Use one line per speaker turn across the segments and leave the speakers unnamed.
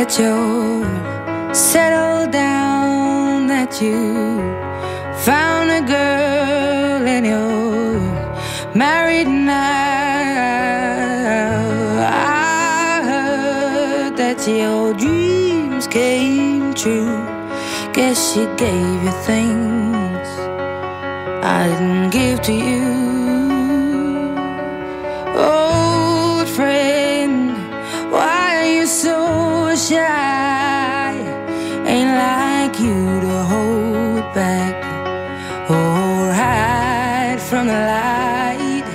that you're settled down, that you found a girl and you're married now. I heard that your dreams came true. Guess she gave you things I didn't give to you. Old friend, why are you so shy? Ain't like you to hold back or hide from the light.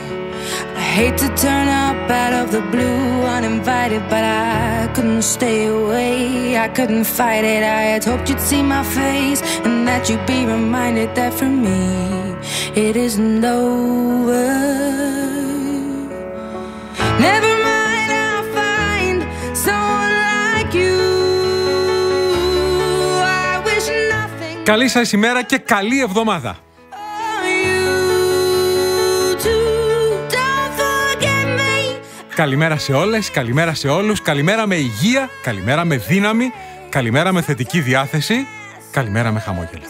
I hate to turn up out of the blue uninvited, but I couldn't stay away. I couldn't fight it. I had hoped you'd see my face and that you'd be reminded that for me it isn't over. Never mind, I'll find someone like you. I wish nothing.
Καλή σας ημέρα και καλή εβδομάδα. Καλημέρα σε όλες, καλημέρα σε όλους, καλημέρα με υγεία, καλημέρα με δύναμη, καλημέρα με θετική διάθεση, καλημέρα με χαμόγελα.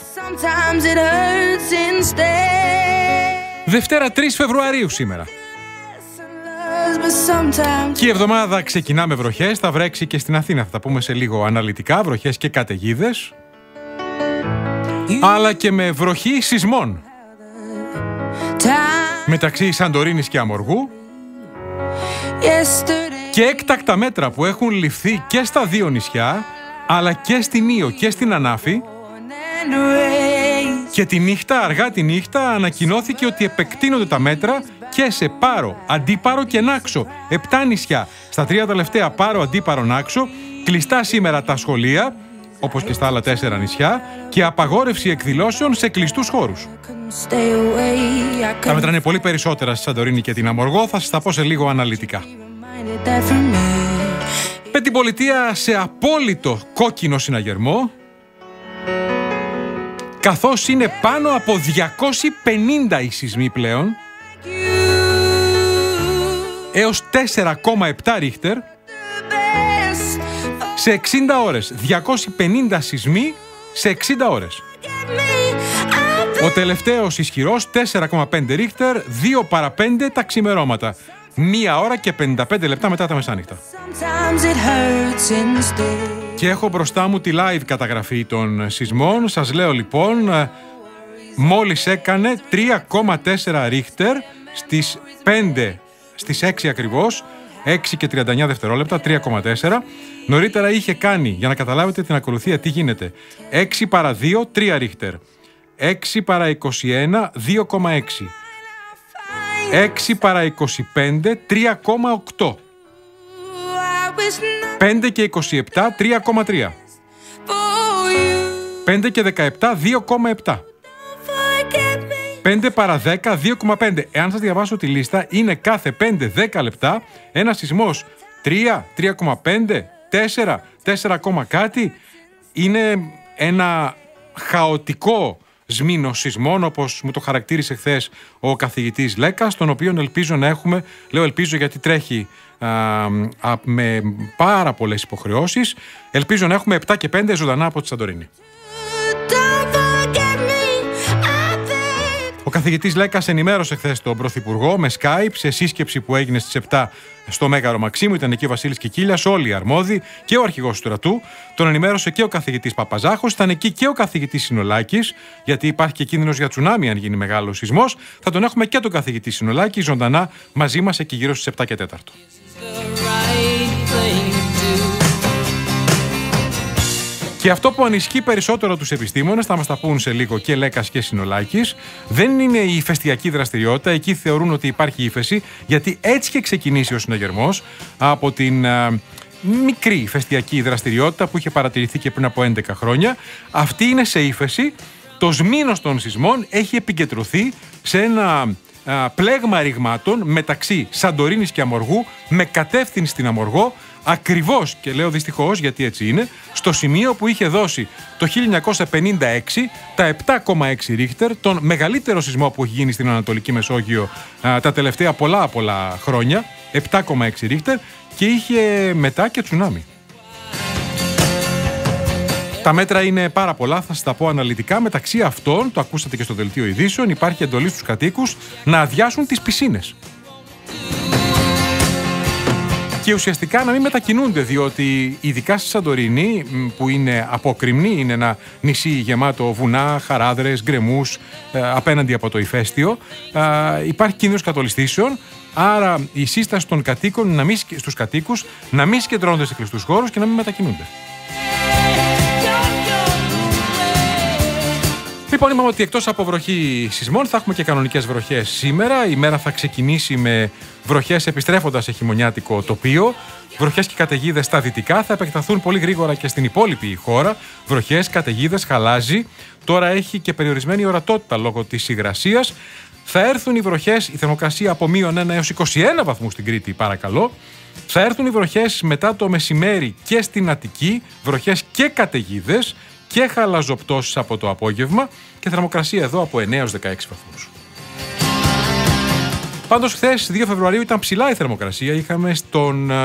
Δευτέρα 3 Φεβρουαρίου σήμερα. Και η εβδομάδα ξεκινά με βροχές, θα βρέξει και στην Αθήνα, θα τα πούμε σε λίγο αναλυτικά, βροχές και καταιγίδες, αλλά και με βροχή σεισμών μεταξύ Σαντορίνης και Αμοργού. Και έκτακτα μέτρα που έχουν ληφθεί και στα δύο νησιά, αλλά και στην Ήο και στην Ανάφη. Και τη νύχτα, αργά τη νύχτα, ανακοινώθηκε ότι επεκτείνονται τα μέτρα και σε Πάρο, Αντίπαρο και Νάξο. 7 νησιά. Στα 3 τελευταία, Πάρο, Αντίπαρο, Νάξο, κλειστά σήμερα τα σχολεία, όπως και στα άλλα 4 νησιά, και απαγόρευση εκδηλώσεων σε κλειστούς χώρους. Τα μέτρα είναι πολύ περισσότερα στη Σαντορίνη και την Αμοργό, θα σας τα πω σε λίγο αναλυτικά. Με την πολιτεία σε απόλυτο κόκκινο συναγερμό, καθώς είναι πάνω από 250 οι σεισμοί πλέον, έως 4,7 ρίχτερ, σε 60 ώρες. 250 σεισμοί σε 60 ώρες. Ο τελευταίος ισχυρός 4,5 ρίχτερ, 2 παρά 5 τα ξημερώματα. 1 ώρα και 55 λεπτά μετά τα μεσάνυχτα. Και έχω μπροστά μου τη live καταγραφή των σεισμών. Σας λέω λοιπόν, μόλις έκανε 3,4 ρίχτερ στις 5, στις 6 ακριβώς, 6 και 39 δευτερόλεπτα, 3,4. Νωρίτερα είχε κάνει, για να καταλάβετε την ακολουθία τι γίνεται, 6 παρά 2, 3 ρίχτερ. 6 παρά 21, 2,6. 6 παρά 25, 3,8. 5 και 27, 3,3. 5 και 17, 2,7. 5 παρά 10, 2,5. Εάν σας διαβάσω τη λίστα, είναι κάθε 5-10 λεπτά ένα σεισμός 3, 3,5, 4, 4, κάτι. Είναι ένα χαοτικό σμήνος σεισμών, όπως μου το χαρακτήρισε χθες ο καθηγητής Λέκας, τον οποίον ελπίζω να έχουμε, λέω ελπίζω γιατί τρέχει με πάρα πολλές υποχρεώσεις, ελπίζω να έχουμε 7 και 5 ζωντανά από τη Σαντορίνη. Ο καθηγητής Λέκας ενημέρωσε χθες τον Πρωθυπουργό με Skype σε σύσκεψη που έγινε στις 7 στο Μέγαρο Μαξίμου. Ήταν εκεί ο Βασίλης Κικίλιας, όλοι οι αρμόδιοι και ο αρχηγός του στρατού. Τον ενημέρωσε και ο καθηγητής Παπαζάχος. Ήταν εκεί και ο καθηγητής Συνολάκης, γιατί υπάρχει και κίνδυνος για τσουνάμι αν γίνει μεγάλος σεισμός. Θα τον έχουμε και τον καθηγητή Συνολάκη ζωντανά μαζί μας εκεί γύρω στις 7 και 4. Και αυτό που ανισχύει περισσότερο τους επιστήμονες, θα μας τα πούν σε λίγο και Λέκας και Συνολάκης, δεν είναι η ηφαιστειακή δραστηριότητα. Εκεί θεωρούν ότι υπάρχει ύφεση, γιατί έτσι είχε ξεκινήσει ο συναγερμός από την μικρή ηφαιστειακή δραστηριότητα που είχε παρατηρηθεί και πριν από 11 χρόνια. Αυτή είναι σε ύφεση. Το σμήνος των σεισμών έχει επικεντρωθεί σε ένα πλέγμα ρηγμάτων μεταξύ Σαντορίνης και Αμοργού, με κατεύθυνση στην Αμοργό, ακριβώς, και λέω δυστυχώς γιατί έτσι είναι, στο σημείο που είχε δώσει το 1956 τα 7,6 ρίχτερ, τον μεγαλύτερο σεισμό που έχει γίνει στην Ανατολική Μεσόγειο τα τελευταία πολλά χρόνια, 7,6 ρίχτερ, και είχε μετά και τσουνάμι. Τα μέτρα είναι πάρα πολλά, θα σας τα πω αναλυτικά. Μεταξύ αυτών, το ακούσατε και στο δελτίο ειδήσεων, υπάρχει εντολή στους κατοίκους να αδειάσουν τις πισίνες. Και ουσιαστικά να μην μετακινούνται, διότι ειδικά στη Σαντορίνη, που είναι απόκρημνη, είναι ένα νησί γεμάτο βουνά, χαράδρες, γκρεμούς, απέναντι από το ηφαίστειο, υπάρχει κίνδυνος κατολιστήσεων. Άρα η σύσταση των κατοίκων στους κατοίκους να μην συγκεντρώνονται σε κλειστούς χώρους και να μην μετακινούνται. Λοιπόν, είπαμε ότι εκτός από βροχή σεισμών θα έχουμε και κανονικές βροχές σήμερα. Η μέρα θα ξεκινήσει με βροχές επιστρέφοντας σε χειμωνιάτικο τοπίο. Βροχές και καταιγίδες στα δυτικά θα επεκταθούν πολύ γρήγορα και στην υπόλοιπη χώρα. Βροχές, καταιγίδες, χαλάζι. Τώρα έχει και περιορισμένη ορατότητα λόγω της υγρασίας. Θα έρθουν οι βροχές, η θερμοκρασία από -1 έως 21 βαθμούς στην Κρήτη, παρακαλώ. Θα έρθουν οι βροχές μετά το μεσημέρι και στην Αττική, βροχές και καταιγίδες και χαλαζοπτώσεις από το απόγευμα και θερμοκρασία εδώ από 9 έως 16 βαθμούς. Πάντως χθες, 2 Φεβρουαρίου, ήταν ψηλά η θερμοκρασία. Είχαμε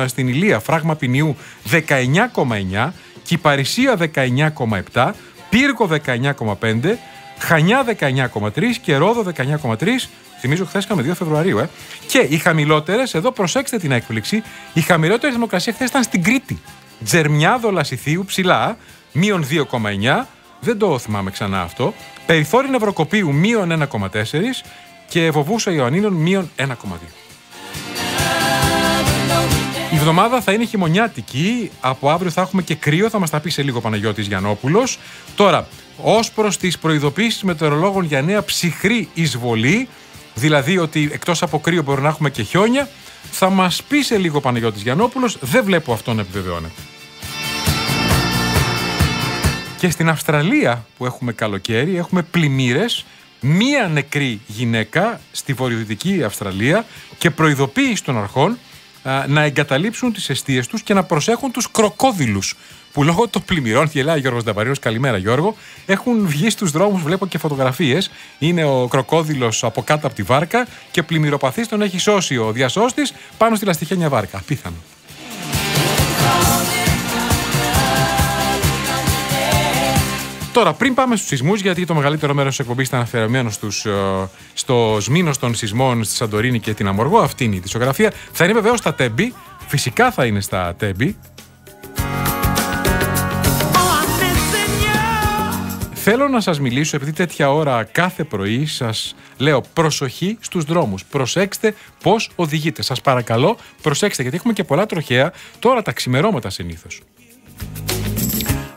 στην Ηλία φράγμα ποινιού 19,9, Κυπαρισία 19,7, Πύργο 19,5, Χανιά 19,3 και Ρόδο 19,3. Θυμίζω χθες είχαμε 2 Φεβρουαρίου. Και οι χαμηλότερες, εδώ προσέξτε την έκπληξη, η χαμηλότερη θερμοκρασία χθες ήταν στην Κρήτη. Τζερμιάδο Λασιθίου ψηλά, -2,9, δεν το θυμάμαι ξανά αυτό. Περιθώρι Νευροκοπίου -1,4 και Βοβούσα Ιωαννίνων -1,2. Η εβδομάδα θα είναι χειμωνιάτικη. Από αύριο θα έχουμε και κρύο, θα μας τα πει σε λίγο Παναγιώτης Γιαννόπουλος. Τώρα, ως προς τις προειδοποίησεις μετεωρολόγων για νέα ψυχρή εισβολή, δηλαδή ότι εκτός από κρύο μπορεί να έχουμε και χιόνια, θα μας πει σε λίγο Παναγιώτης Γιαννόπουλος, δεν βλέπω αυτό να επιβεβαιώνεται. Και στην Αυστραλία που έχουμε καλοκαίρι, έχουμε πλημμύρες, μία νεκρή γυναίκα στη βορειοδυτική Αυστραλία και προειδοποίηση των αρχών να εγκαταλείψουν τις εστίες τους και να προσέχουν τους κροκόδιλους που λόγω των πλημμυρών, γελάει Γιώργος Νταμπαρίνος, καλημέρα Γιώργο, έχουν βγει στους δρόμους, βλέπω και φωτογραφίες. Είναι ο κροκόδιλος από κάτω από τη βάρκα και πλημμυροπαθής τον έχει σώσει ο διασώστης πάνω στη λαστιχένια βάρκα. Απίθανο. Τώρα, πριν πάμε στους σεισμούς, γιατί το μεγαλύτερο μέρος της εκπομπής ήταν αφιερωμένο στο σμήνος των σεισμών στη Σαντορίνη και την Αμοργό, αυτή είναι η δισογραφία. Θα είναι βεβαίως στα Τέμπη, φυσικά θα είναι στα Τέμπη. Θέλω να σας μιλήσω, επειδή τέτοια ώρα κάθε πρωί σας λέω προσοχή στους δρόμους. Προσέξτε πώς οδηγείτε. Σας παρακαλώ, προσέξτε, γιατί έχουμε και πολλά τροχαία τώρα τα ξημερώματα συνήθως.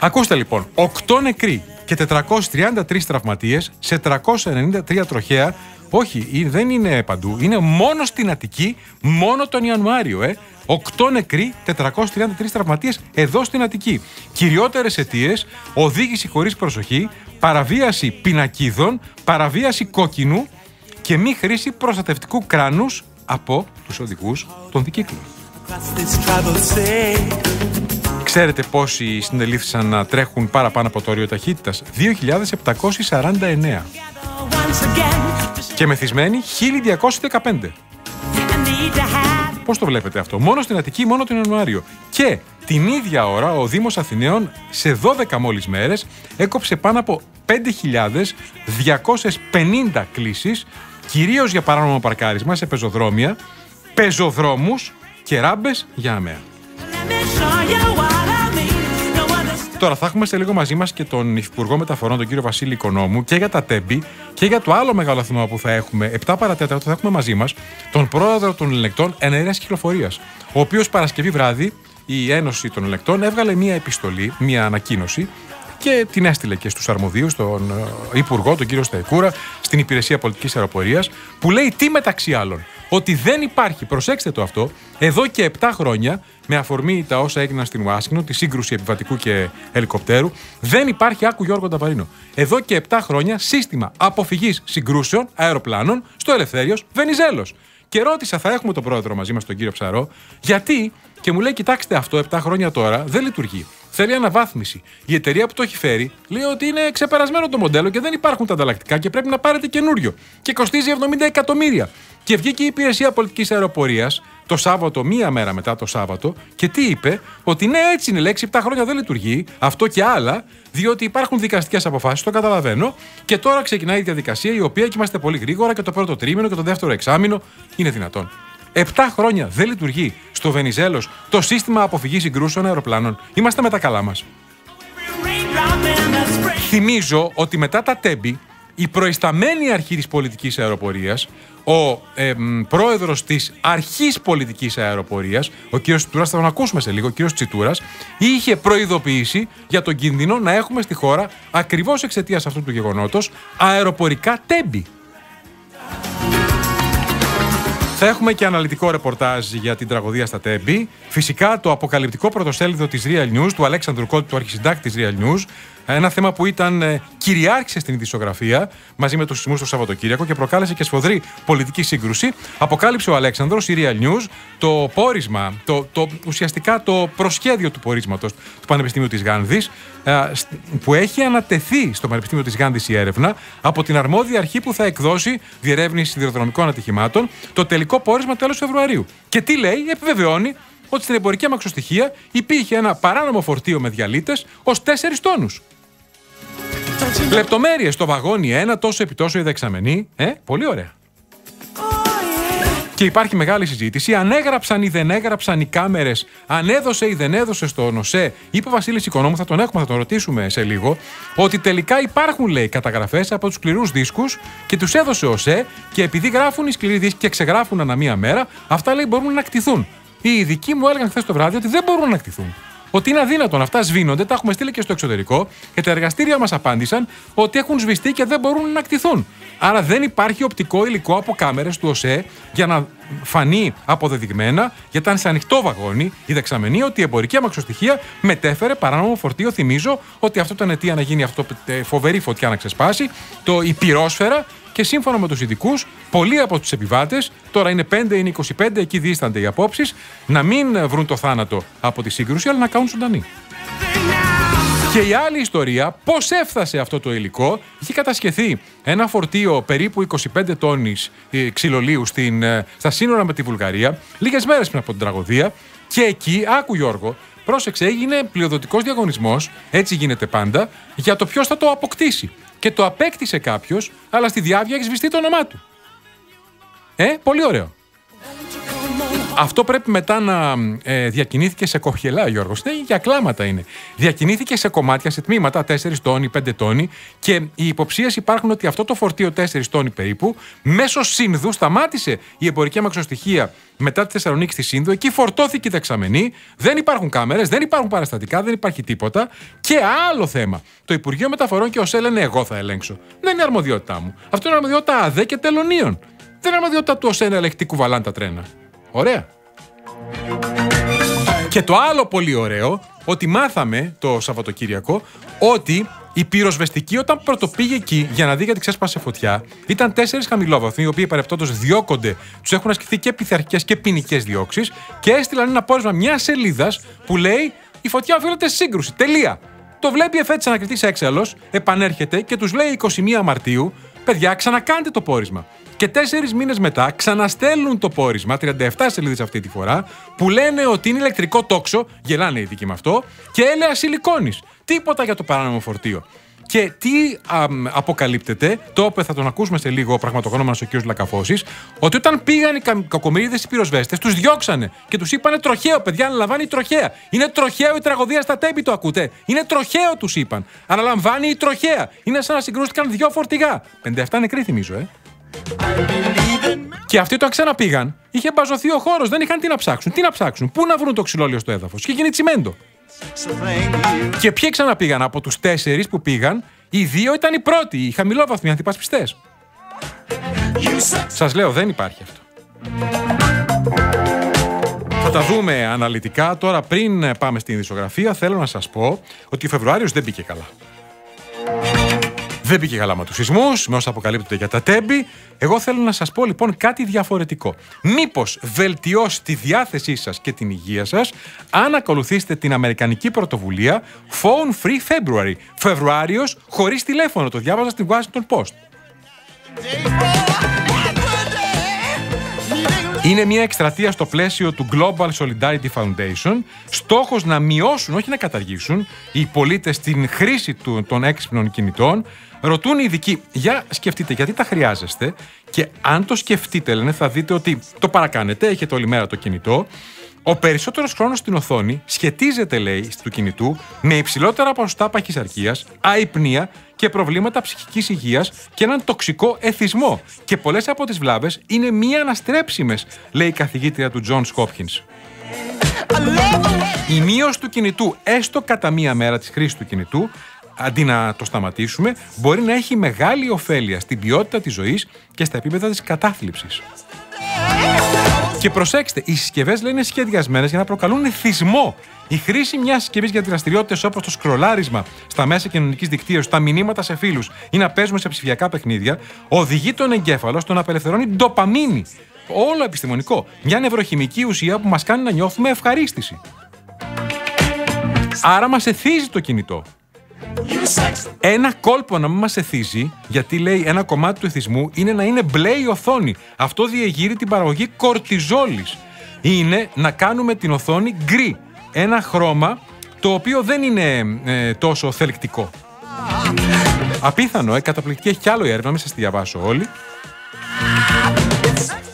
Ακούστε λοιπόν, 8 νεκροί και 433 τραυματίες σε 393 τροχαία. Όχι, δεν είναι παντού, είναι μόνο στην Αττική, μόνο τον Ιανουάριο. 8 νεκροί, 433 τραυματίες εδώ στην Αττική. Κυριότερες αιτίες, οδήγηση χωρίς προσοχή, παραβίαση πινακίδων, παραβίαση κόκκινου και μη χρήση προστατευτικού κράνους από τους οδηγούς των δικύκλων. Ξέρετε πόσοι συνελήφθησαν να τρέχουν παραπάνω από το όριο ταχύτητας? 2.749. Και μεθυσμένοι 1.215. Πώς το βλέπετε αυτό? Μόνο στην Αττική, μόνο τον Ιανουάριο. Και την ίδια ώρα ο Δήμος Αθηναίων σε 12 μόλις μέρες έκοψε πάνω από 5.250 κλήσεις, κυρίως για παράνομο παρκάρισμα σε πεζοδρόμια, πεζοδρόμους και ράμπες για αμαία. Τώρα θα έχουμε σε λίγο μαζί μας και τον Υφυπουργό Μεταφορών, τον κύριο Βασίλη Οικονόμου, και για τα Τέμπη και για το άλλο μεγάλο θέμα που θα έχουμε. 7 παρατέταρτο θα έχουμε μαζί μας τον πρόεδρο των ελεγκτών εναέρειας κυκλοφορίας, ο οποίος Παρασκευή βράδυ η Ένωση των Ελεγκτών έβγαλε μία επιστολή, μία ανακοίνωση και την έστειλε και στους αρμοδίους, τον Υπουργό, τον κύριο Σταϊκούρα, στην Υπηρεσία Πολιτικής Αεροπορίας, που λέει τι μεταξύ άλλων? Ότι δεν υπάρχει, προσέξτε το αυτό, εδώ και 7 χρόνια, με αφορμή τα όσα έγιναν στην Ουάσιγκτον, τη σύγκρουση επιβατικού και ελικοπτέρου, δεν υπάρχει, άκου Γιώργο Νταμπαρίνο, εδώ και 7 χρόνια σύστημα αποφυγής συγκρούσεων αεροπλάνων στο Ελευθέριος Βενιζέλος. Και ρώτησα, θα έχουμε τον πρόεδρο μαζί μας, τον κύριο Ψαρό, γιατί, και μου λέει, κοιτάξτε, αυτό 7 χρόνια τώρα δεν λειτουργεί. θέλει αναβάθμιση. Η εταιρεία που το έχει φέρει λέει ότι είναι ξεπερασμένο το μοντέλο και δεν υπάρχουν τα ανταλλακτικά και πρέπει να πάρετε καινούριο. Και κοστίζει 70 εκατομμύρια. Και βγήκε η Υπηρεσία Πολιτικής Αεροπορίας το Σάββατο, μία μέρα μετά το Σάββατο, και τι είπε? Ότι ναι, έτσι είναι, λέξη, 7 χρόνια δεν λειτουργεί, αυτό και άλλα, διότι υπάρχουν δικαστικές αποφάσεις, το καταλαβαίνω, και τώρα ξεκινάει η διαδικασία, η οποία, και είμαστε πολύ γρήγορα, και το πρώτο τρίμηνο και το δεύτερο εξάμηνο. Είναι δυνατόν? 7 χρόνια δεν λειτουργεί στο Βενιζέλος το σύστημα αποφυγής συγκρούσεων αεροπλάνων. Είμαστε με τα καλά μας. Θυμίζω ότι μετά τα τέμπη, η προϊσταμένη αρχή της πολιτικής αεροπορίας, ο πρόεδρος της αρχής πολιτικής αεροπορίας, ο κ. Τσιτούρας, θα τον ακούσουμε σε λίγο, ο κ. Τσιτούρας, είχε προειδοποιήσει για τον κίνδυνο να έχουμε στη χώρα, ακριβώς εξαιτίας αυτού του γεγονότος, αεροπορικά τέμπη. Θα έχουμε και αναλυτικό ρεπορτάζ για την τραγωδία στα Τέμπη. Φυσικά το αποκαλυπτικό πρωτοσέλιδο της Real News, του Αλέξανδρου Κώτη, του αρχισυντάκτη της Real News. Ένα θέμα που κυριάρχησε στην ειδησιογραφία μαζί με τους σεισμούς το Σαββατοκύριακο και προκάλεσε και σφοδρή πολιτική σύγκρουση. Αποκάλυψε ο Αλέξανδρος, η Real News, το πόρισμα, ουσιαστικά το προσχέδιο του πορίσματος του Πανεπιστημίου της Γάνδης, που έχει ανατεθεί στο Πανεπιστήμιο της Γάνδης η έρευνα από την αρμόδια αρχή που θα εκδώσει διερεύνηση σιδηροδρομικών ατυχημάτων, το τελικό πόρισμα τέλος Φεβρουαρίου. Και τι λέει? Επιβεβαιώνει ότι στην εμπορική αμαξοστοιχεία υπήρχε ένα παράνομο φορτίο με διαλύτες ως 4 τόνους. Λεπτομέρειες στο βαγόνι 1, τόσο επί τόσο η δεξαμενή. Πολύ ωραία. Και υπάρχει μεγάλη συζήτηση. Αν έγραψαν ή δεν έγραψαν οι κάμερες, αν έδωσε ή δεν έδωσε στον ΟΣΕ. Είπε ο Βασίλης Οικονόμου, θα τον έχουμε, θα τον ρωτήσουμε σε λίγο, ότι τελικά υπάρχουν, λέει, καταγραφές από τους σκληρούς δίσκους και τους έδωσε ο ΟΣΕ, και επειδή γράφουν οι σκληροί δίσκοι και ξεγράφουν ανά μία μέρα, αυτά, λέει, μπορούν να κτηθούν. Οι ειδικοί μου έλεγαν χθες το βράδυ ότι δεν μπορούν να κτηθούν. Ότι είναι αδύνατον. Αυτά σβήνονται, τα έχουμε στείλει και στο εξωτερικό και τα εργαστήρια μας απάντησαν ότι έχουν σβηστεί και δεν μπορούν να κτηθούν. Άρα δεν υπάρχει οπτικό υλικό από κάμερες του ΟΣΕ για να φανεί αποδεδειγμένα, γιατί ήταν σε ανοιχτό βαγόνι η δεξαμενή, ότι η εμπορική αμαξοστοιχεία μετέφερε παράνομο φορτίο. Θυμίζω ότι αυτό ήταν αιτία να γίνει αυτό, φοβερή φωτιά να ξεσπάσει, η πυρόσφαιρα. Και σύμφωνα με τους ειδικούς, πολλοί από τους επιβάτες, τώρα είναι 5, είναι 25, εκεί δίστανται οι απόψεις, να μην βρουν το θάνατο από τη σύγκρουση, αλλά να κάνουν ζωντανοί. Και η άλλη ιστορία, πώς έφτασε αυτό το υλικό? Είχε κατασχεθεί ένα φορτίο περίπου 25 τόνις ξυλολίου στα σύνορα με τη Βουλγαρία, λίγες μέρες πριν από την τραγωδία, και εκεί, άκου Γιώργο, πρόσεξε, έγινε πλειοδοτικός διαγωνισμός, έτσι γίνεται πάντα, για το ποιος θα το αποκτήσει. Και το απέκτησε κάποιος, αλλά στη διάβια έχει σβηστεί το όνομά του. Πολύ ωραίο. Αυτό πρέπει μετά να διακινήθηκε σε κοχελά, Γιώργος. Για κλάματα είναι. Διακινήθηκε σε κομμάτια, σε τμήματα, 4 τόνοι, 5 τόνοι, και οι υποψίες υπάρχουν ότι αυτό το φορτίο 4 τόνοι περίπου, μέσω Σύνδου σταμάτησε η εμπορική αμαξοστοιχεία μετά τη Θεσσαλονίκη στη Σύνδο. Εκεί φορτώθηκε η δεξαμενή. Δεν υπάρχουν κάμερες, δεν υπάρχουν παραστατικά, δεν υπάρχει τίποτα. Και άλλο θέμα. Το Υπουργείο Μεταφορών και ο ΟΣΕ λένε: εγώ θα ελέγξω. Δεν είναι αρμοδιότητά μου. Αυτό είναι αρμοδιότητα ΑΔΕ και τελωνίων. Δεν είναι αρμοδιότητα του ΟΣΕ να ελεγχτεί κουβαλάν τα τρένα. Ωραία. Και το άλλο πολύ ωραίο, ότι μάθαμε το Σαββατοκύριακο ότι η πυροσβεστική, όταν πρωτοπήγε εκεί για να δει γιατί ξέσπασε φωτιά, ήταν 4 χαμηλόβαθμοι, οι οποίοι παρεπτόντως διώκονται, τους έχουν ασκηθεί και πειθαρχικές και ποινικές διώξεις, και έστειλαν ένα πόρισμα μια σελίδα που λέει: η φωτιά οφείλεται σε σύγκρουση. Τελεία. Το βλέπει εφέτης ανακριτής έξαλλος, επανέρχεται και τους λέει 21 Μαρτίου: παιδιά, ξανακάντε το πόρισμα. Και 4 μήνες μετά ξαναστέλνουν το πόρισμα, 37 σελίδες αυτή τη φορά, που λένε ότι είναι ηλεκτρικό τόξο, γελάνε οι ειδικοί με αυτό, και έλαια σιλικόνης. Τίποτα για το παράνομο φορτίο. Και τι αποκαλύπτεται, θα τον ακούσουμε σε λίγο ο πραγματογνώμονας ο κ. Λακαφώσης, ότι όταν πήγαν οι κακομοίριδες οι πυροσβέστες, τους διώξανε και τους είπανε τροχαίο, παιδιά, αναλαμβάνει η τροχαία. Είναι τροχαίο η τραγωδία στα Τέμπη, το ακούτε? Είναι τροχαίο, τους είπαν. Αναλαμβάνει η τροχαία. Είναι σαν να συγκρούστηκαν 2 φορτηγά. 57 νεκροί, θυμίζω, Και αυτοί το ξαναπήγαν, είχε μπαζωθεί ο χώρος, δεν είχαν τι να ψάξουν. Τι να ψάξουν, πού να βρουν το ξυλόλαιο στο έδαφος? Και γίνει τσιμέντο. Και ποιοι ξαναπήγαν? Από τους 4 που πήγαν, οι 2 ήταν οι πρώτοι, οι χαμηλόβαθμοι αντιπασπιστές. Σας λέω, δεν υπάρχει αυτό. Θα τα δούμε αναλυτικά. Τώρα, πριν πάμε στην ειδησιογραφία, θέλω να σας πω ότι ο Φεβρουάριος δεν μπήκε καλά. Δεν πήγε καλά με τους σεισμούς, με όσα αποκαλύπτονται για τα Τέμπη. Εγώ θέλω να σας πω λοιπόν κάτι διαφορετικό. Μήπως βελτιώσει τη διάθεσή σας και την υγεία σας αν ακολουθήσετε την αμερικανική πρωτοβουλία Phone Free February. Φεβρουάριος χωρίς τηλέφωνο. Το διάβαζα στην Washington Post. Είναι μια εκστρατεία στο πλαίσιο του Global Solidarity Foundation. Στόχος να μειώσουν, όχι να καταργήσουν, οι πολίτες την χρήση των έξυπνων κινητών. Ρωτούν οι ειδικοί, για σκεφτείτε γιατί τα χρειάζεστε, και αν το σκεφτείτε, λένε, θα δείτε ότι το παρακάνετε, έχετε όλη μέρα το κινητό. Ο περισσότερος χρόνος στην οθόνη σχετίζεται, λέει, του κινητού με υψηλότερα ποσοστά παχυσαρκίας, αϊπνία και προβλήματα ψυχικής υγείας και έναν τοξικό εθισμό. Και πολλές από τις βλάβες είναι μη αναστρέψιμες, λέει η καθηγήτρια του Johns Hopkins. Η μείωση του κινητού, έστω κατά μία μέρα της χρήσης του κινητού, αντί να το σταματήσουμε, μπορεί να έχει μεγάλη ωφέλεια στην ποιότητα της ζωής και στα επίπεδα της κατάθλιψης. Και προσέξτε, οι συσκευές, λέει, είναι σχεδιασμένες για να προκαλούν εθισμό. Η χρήση μιας συσκευής για δραστηριότητες όπως το σκρολάρισμα στα μέσα κοινωνικής δικτύωσης, τα μηνύματα σε φίλους ή να παίζουμε σε ψηφιακά παιχνίδια, οδηγεί τον εγκέφαλο στο να απελευθερώνει ντοπαμίνη. Όλο επιστημονικό. Μια νευροχημική ουσία που μας κάνει να νιώθουμε ευχαρίστηση. Άρα μας εθίζει το κινητό. Ένα κόλπο να μην μας εθίζει, γιατί, λέει, ένα κομμάτι του εθισμού είναι να είναι μπλε η οθόνη. Αυτό διεγείρει την παραγωγή κορτιζόλης. Είναι να κάνουμε την οθόνη γκρι. Ένα χρώμα το οποίο δεν είναι τόσο θελκτικό. Απίθανο, καταπληκτική, έχει κι άλλο η έρευνα, μην σας τη διαβάσω όλη.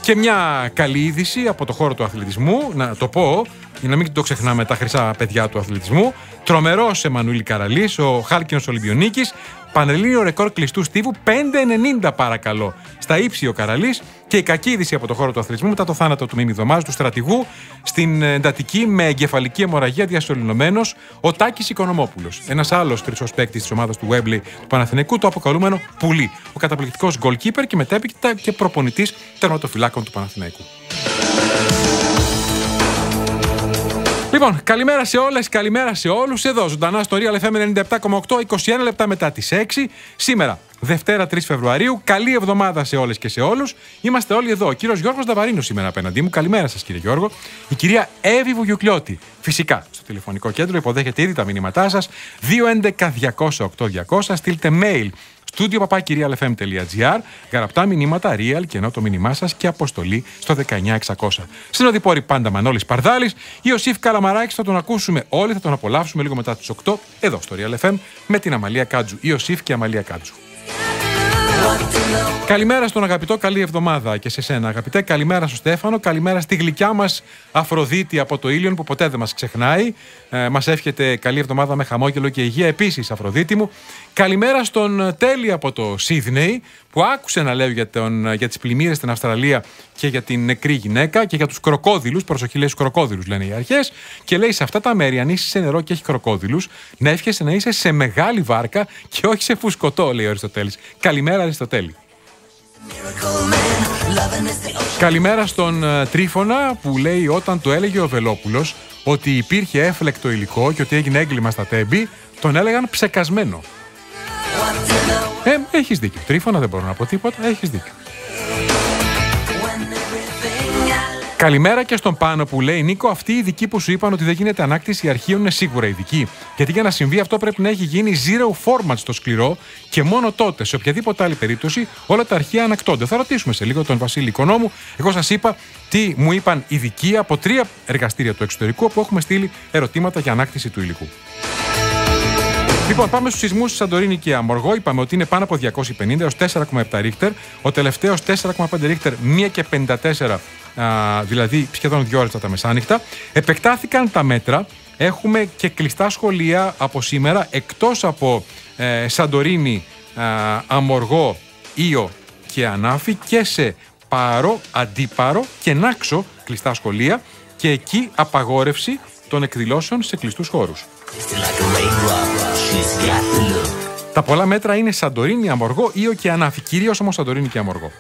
Και μια καλή είδηση από το χώρο του αθλητισμού, να το πω, για να μην το ξεχνάμε, τα χρυσά παιδιά του αθλητισμού. Τρομερός Εμμανουήλ Καραλής, ο χάλκινος Ολυμπιονίκης, πανελλήνιο ρεκόρ κλειστού στίβου, 5,90 παρακαλώ. Στα ύψη ο Καραλής. Και η κακή είδηση από το χώρο του αθλητισμού, μετά το θάνατο του Μιμιδωμάζου, του στρατηγού, στην εντατική με εγκεφαλική αιμορραγία διασωληνωμένος, ο Τάκης Οικονομόπουλος. Ένας άλλος χρυσός παίκτης της ομάδας του Wembley του Παναθηναϊκού, το αποκαλούμενο Πουλί. Ο καταπληκτικός goalkeeper και μετέπειτα και προπονητής τερματοφυλάκων του Παναθηναϊκού. Λοιπόν, καλημέρα σε όλες, καλημέρα σε όλους. Εδώ, ζωντανά στο Real FM 97,8, 21 λεπτά μετά τις 6. Σήμερα, Δευτέρα 3 Φεβρουαρίου. Καλή εβδομάδα σε όλες και σε όλους. Είμαστε όλοι εδώ. Ο κύριος Γιώργος Δαβαρίνος σήμερα απέναντί μου. Καλημέρα σας, κύριε Γιώργο. Η κυρία Εύη Βουγιουκλιώτη. Φυσικά, στο τηλεφωνικό κέντρο υποδέχεται ήδη τα μηνύματά σας. 211-200-8200. Στείλτε mail. studio@realfm.gr, γραπτά μηνύματα real και ενώ το μήνυμά σας και αποστολή στο 19600. Συνοδοιπόροι πάντα Μανώλης Παρδάλης, Ιωσήφ Καλαμαράκης, θα τον ακούσουμε όλοι, θα τον απολαύσουμε λίγο μετά τις 8 εδώ στο Real FM με την Αμαλία Κάτζου. Ιωσήφ και Αμαλία Κάτζου. Καλημέρα στον αγαπητό, καλή εβδομάδα και σε σένα αγαπητέ. Καλημέρα στο Στέφανο, καλημέρα στη γλυκιά μας Αφροδίτη από το Ήλιον που ποτέ δεν μας ξεχνάει. Μας εύχεται καλή εβδομάδα με χαμόγελο και υγεία επίσης, Αφροδίτη μου. Καλημέρα στον Τέλη από το Σίδνεϊ που άκουσε να λέω για τις πλημμύρες στην Αυστραλία και για την νεκρή γυναίκα και για τους κροκόδιλους. Προσοχή, λέει, στους κροκόδιλους λένε οι αρχές. Και λέει, σε αυτά τα μέρη, αν είσαι σε νερό και έχει κροκόδιλους, να εύχεσαι να είσαι σε μεγάλη βάρκα και όχι σε φουσκωτό, λέει ο Αριστοτέλης. Καλημέρα, Αριστοτέλη. Καλημέρα στον Τρίφωνα που λέει, όταν το έλεγε ο Βελόπουλος ότι υπήρχε έφλεκτο υλικό και ότι έγινε έγκλημα στα Τέμπη, τον έλεγαν ψεκασμένο. Έχεις δίκιο. Τρίφωνα, δεν μπορώ να πω τίποτα. Έχεις δίκιο. Καλημέρα και στον Πάνο που λέει, Νίκο, αυτοί οι ειδικοί που σου είπαν ότι δεν γίνεται ανάκτηση αρχείων είναι σίγουρα ειδικοί. Γιατί για να συμβεί αυτό πρέπει να έχει γίνει zero format στο σκληρό και μόνο τότε, σε οποιαδήποτε άλλη περίπτωση, όλα τα αρχεία ανακτώνται. Θα ρωτήσουμε σε λίγο τον Βασίλη Οικονόμου. Εγώ σας είπα τι μου είπαν ειδικοί από 3 εργαστήρια του εξωτερικού, όπου έχουμε στείλει ερωτήματα για ανάκτηση του υλικού. Λοιπόν, πάμε στους σεισμούς στη Σαντορίνη και Αμοργό. Είπαμε ότι είναι πάνω από 250 έως 4,7 ρίχτερ. Ο τελευταίος 4,5 ρίχτερ, 1,54, δηλαδή σχεδόν 2 ώρες τα μεσάνυχτα. Επεκτάθηκαν τα μέτρα. Έχουμε και κλειστά σχολεία από σήμερα, εκτός από Σαντορίνη, Αμοργό, Ήο και Ανάφη, και σε Πάρο, Αντίπαρο και Νάξο κλειστά σχολεία, και εκεί απαγόρευση των εκδηλώσεων σε κλειστούς χώρους. Τα πολλά μέτρα είναι Σαντορίνη, Αμοργό, Ήο και Ανάφη. Κυρίως όμως Σαντορίνη και Αμοργό.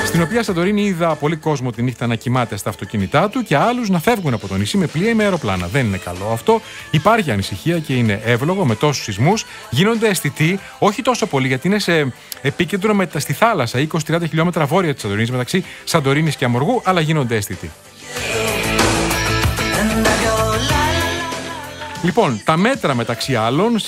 Στην Στην οποία Σαντορίνη είδα πολύ κόσμο τη νύχτα να κοιμάται στα αυτοκίνητά του και άλλους να φεύγουν από το νησί με πλοία ή με αεροπλάνα. Δεν είναι καλό αυτό. Υπάρχει ανησυχία και είναι εύλογο με τόσους σεισμούς. Γίνονται αισθητοί, όχι τόσο πολύ γιατί είναι σε επίκεντρο στη θάλασσα, 20-30 χιλιόμετρα βόρεια της Σαντορίνης, μεταξύ Σαντορίνης και Αμοργού, αλλά γίνονται αισθητοί. Λοιπόν, τα μέτρα μεταξύ άλλων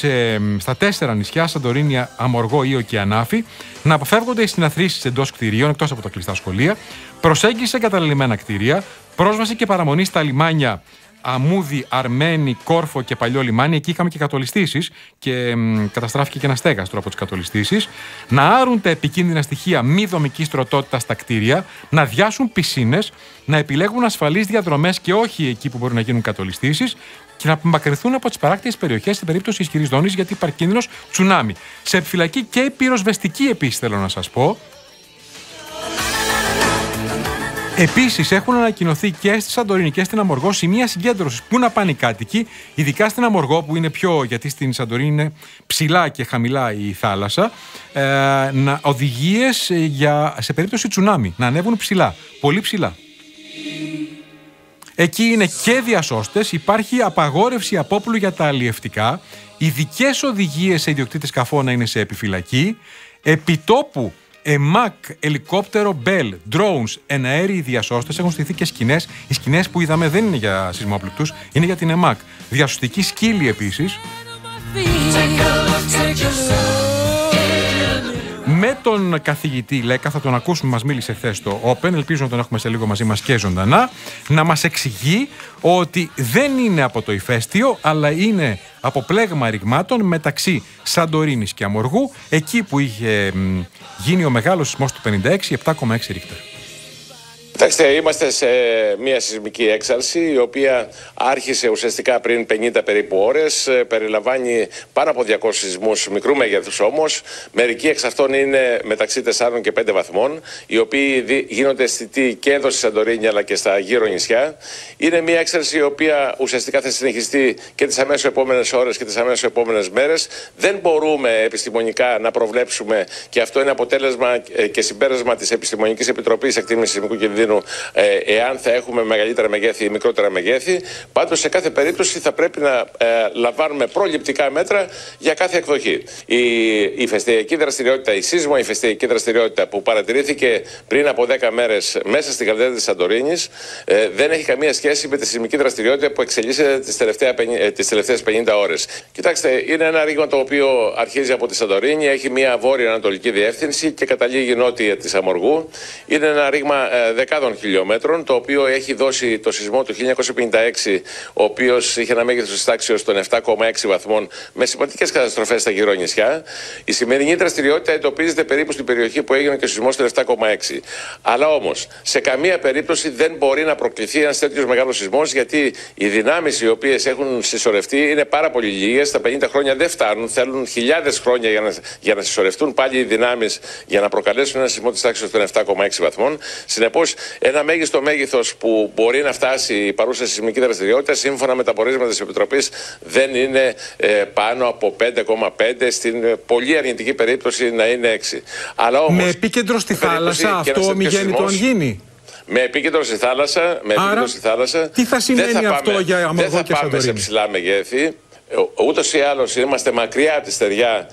στα 4 νησιά, Σαντορίνη, Αμοργό, Ήο και Ανάφη, να αποφεύγονται οι συναθρήσεις εντός κτηρίων, εκτός από τα κλειστά σχολεία, προσέγγιση σε καταλημμένα κτίρια, πρόσβαση και παραμονή στα λιμάνια Αμούδη, Αρμένη, Κόρφο και Παλιό λιμάνι. Εκεί είχαμε και κατολιστήσεις και καταστράφηκε και ένα στέγαστρο από τις κατολιστήσεις. Να άρουν τα επικίνδυνα στοιχεία μη δομικής τροτότητας στα κτίρια, να διάσουν πισίνες, να επιλέγουν ασφαλείς διαδρομές και όχι εκεί που μπορεί να γίνουν κατολιστήσεις και να απομακρυνθούν από τις παράκτιες περιοχές στην περίπτωση ισχυρής δόνης, γιατί υπάρχει κίνδυνος τσουνάμι. Σε επιφυλακή και η πυροσβεστική επίσης θέλω να σας πω. Επίσης, έχουν ανακοινωθεί και στη Σαντορίνη και στην Αμοργό σημεία συγκέντρωσης. Πού να πάνε οι κάτοικοι, ειδικά στην Αμοργό που είναι γιατί στην Σαντορίνη είναι ψηλά και χαμηλά η θάλασσα, οδηγίες σε περίπτωση τσουνάμι, να ανέβουν ψηλά, πολύ ψηλά. Εκεί είναι και διασώστες, υπάρχει απαγόρευση απόπλου για τα αλλιευτικά, ειδικές οδηγίες σε ιδιοκτήτες σκαφών να είναι σε επιφυλακή, επιτόπου ΕΜΑΚ, ελικόπτερο, Bell, drones, εναέριοι διασώστες, έχουν στηθεί και σκηνές. Οι σκηνές που είδαμε δεν είναι για σεισμόπληκτους, είναι για την ΕΜΑΚ. Διασωστική σκύλη επίσης. Με τον καθηγητή Λέκα, θα τον ακούσουμε, μας μίλησε χθες στο Open, ελπίζω να τον έχουμε σε λίγο μαζί μας και ζωντανά, να μας εξηγεί ότι δεν είναι από το ηφαίστειο, αλλά είναι από πλέγμα ρηγμάτων μεταξύ Σαντορίνης και Αμοργού, εκεί που είχε γίνει ο μεγάλος σεισμός του 56, 7,6 ρίχτερ.
Κοιτάξτε, είμαστε σε μια σεισμική έξαρση η οποία άρχισε ουσιαστικά πριν 50 περίπου ώρες. Περιλαμβάνει πάνω από 200 σεισμούς μικρού μέγεθους όμως. Μερικοί εξ αυτών είναι μεταξύ 4 και 5 βαθμών, οι οποίοι γίνονται αισθητοί και εδώ στη Σαντορίνη αλλά και στα γύρω νησιά. Είναι μια έξαρση η οποία ουσιαστικά θα συνεχιστεί και τις αμέσως επόμενες ώρες και τις αμέσως επόμενες μέρες. Δεν μπορούμε επιστημονικά να προβλέψουμε, και αυτό είναι αποτέλεσμα και συμπέρασμα της Επιστημονικής Επιτροπής Εκτίμησης Σεισμικού Κινδύνου, εάν θα έχουμε μεγαλύτερα μεγέθη ή μικρότερα μεγέθη. Πάντως, σε κάθε περίπτωση θα πρέπει να λαμβάνουμε προληπτικά μέτρα για κάθε εκδοχή. Η ηφαιστειακή δραστηριότητα, η σεισμοηφαιστειακή δραστηριότητα που παρατηρήθηκε πριν από 10 μέρες μέσα στην καρδιά της Σαντορίνης, δεν έχει καμία σχέση με τη σεισμική δραστηριότητα που εξελίσσεται τις τελευταίες 50 ώρες. Κοιτάξτε, είναι ένα ρήγμα το οποίο αρχίζει από τη Σαντορίνη, έχει μια βόρειο-ανατολική διεύθυνση και καταλήγει νότια της Αμοργού. Είναι ένα ρήγμα δεκάδων χιλιόμετρων, το οποίο έχει δώσει το σεισμό του 1956, ο οποίος είχε ένα μέγεθος της τάξης των 7,6 βαθμών, με σημαντικές καταστροφές στα γύρω νησιά. Η σημερινή δραστηριότητα εντοπίζεται περίπου στην περιοχή που έγινε και ο σεισμός του 7,6. Αλλά όμως, σε καμία περίπτωση δεν μπορεί να προκληθεί ένας τέτοιος μεγάλος σεισμός, γιατί οι δυνάμεις οι οποίες έχουν συσσωρευτεί είναι πάρα πολύ λίγες. Τα 50 χρόνια δεν φτάνουν, θέλουν χιλιάδες χρόνια για να συσσωρευτούν πάλι οι δυνάμεις για να προκαλέσουν ένα σεισμό της τάξης των 7,6 βαθμών. Συνεπώς, ένα μέγιστο μέγεθος που μπορεί να φτάσει η παρούσα σεισμική δραστηριότητα, σύμφωνα με τα πορίσματα της Επιτροπής, δεν είναι πάνω από 5,5, στην πολύ αρνητική περίπτωση να είναι 6. Αλλά όμως,
με επίκεντρο στη θάλασσα, αυτό ομιγέννητο αν γίνει.
Με επίκεντρο στη θάλασσα,
τι θα σημαίνει αυτό για Αμοργό και Σαντορίνη?
Δεν θα πάμε σε ψηλά μεγέθη. Ούτως ή άλλως είμαστε μακριά από τη στεριά,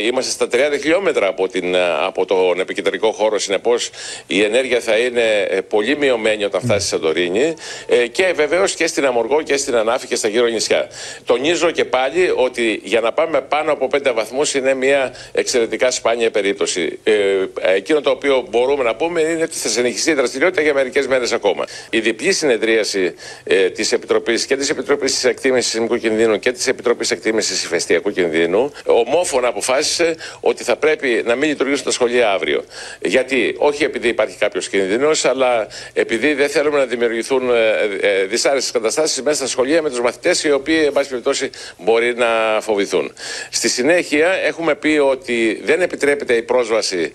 είμαστε στα 30 χιλιόμετρα από τον επικεντρικό χώρο, συνεπώς η ενέργεια θα είναι πολύ μειωμένη όταν φτάσει στη Σαντορίνη, και βεβαίως και στην Αμοργό και στην Ανάφη και στα γύρω νησιά. Τονίζω και πάλι ότι για να πάμε πάνω από 5 βαθμούς είναι μια εξαιρετικά σπάνια περίπτωση. Εκείνο το οποίο μπορούμε να πούμε είναι ότι θα συνεχιστεί η δραστηριότητα για μερικές μέρες ακόμα. Η διπλή συνεδρίαση της Επιτροπής και της Επιτροπής της Εκτίμησης Σεισμικού Κινδύνου και της Επιτροπής Εκτίμησης Ηφαιστειακού Κινδύνου ομόφωνα αποφάσισε ότι θα πρέπει να μην λειτουργήσουν τα σχολεία αύριο. Γιατί? Όχι επειδή υπάρχει κάποιος κίνδυνος, αλλά επειδή δεν θέλουμε να δημιουργηθούν δυσάρεστες καταστάσεις μέσα στα σχολεία με τους μαθητές, οι οποίοι, εν πάση περιπτώσει, μπορεί να φοβηθούν. Στη συνέχεια, έχουμε πει ότι δεν επιτρέπεται η πρόσβαση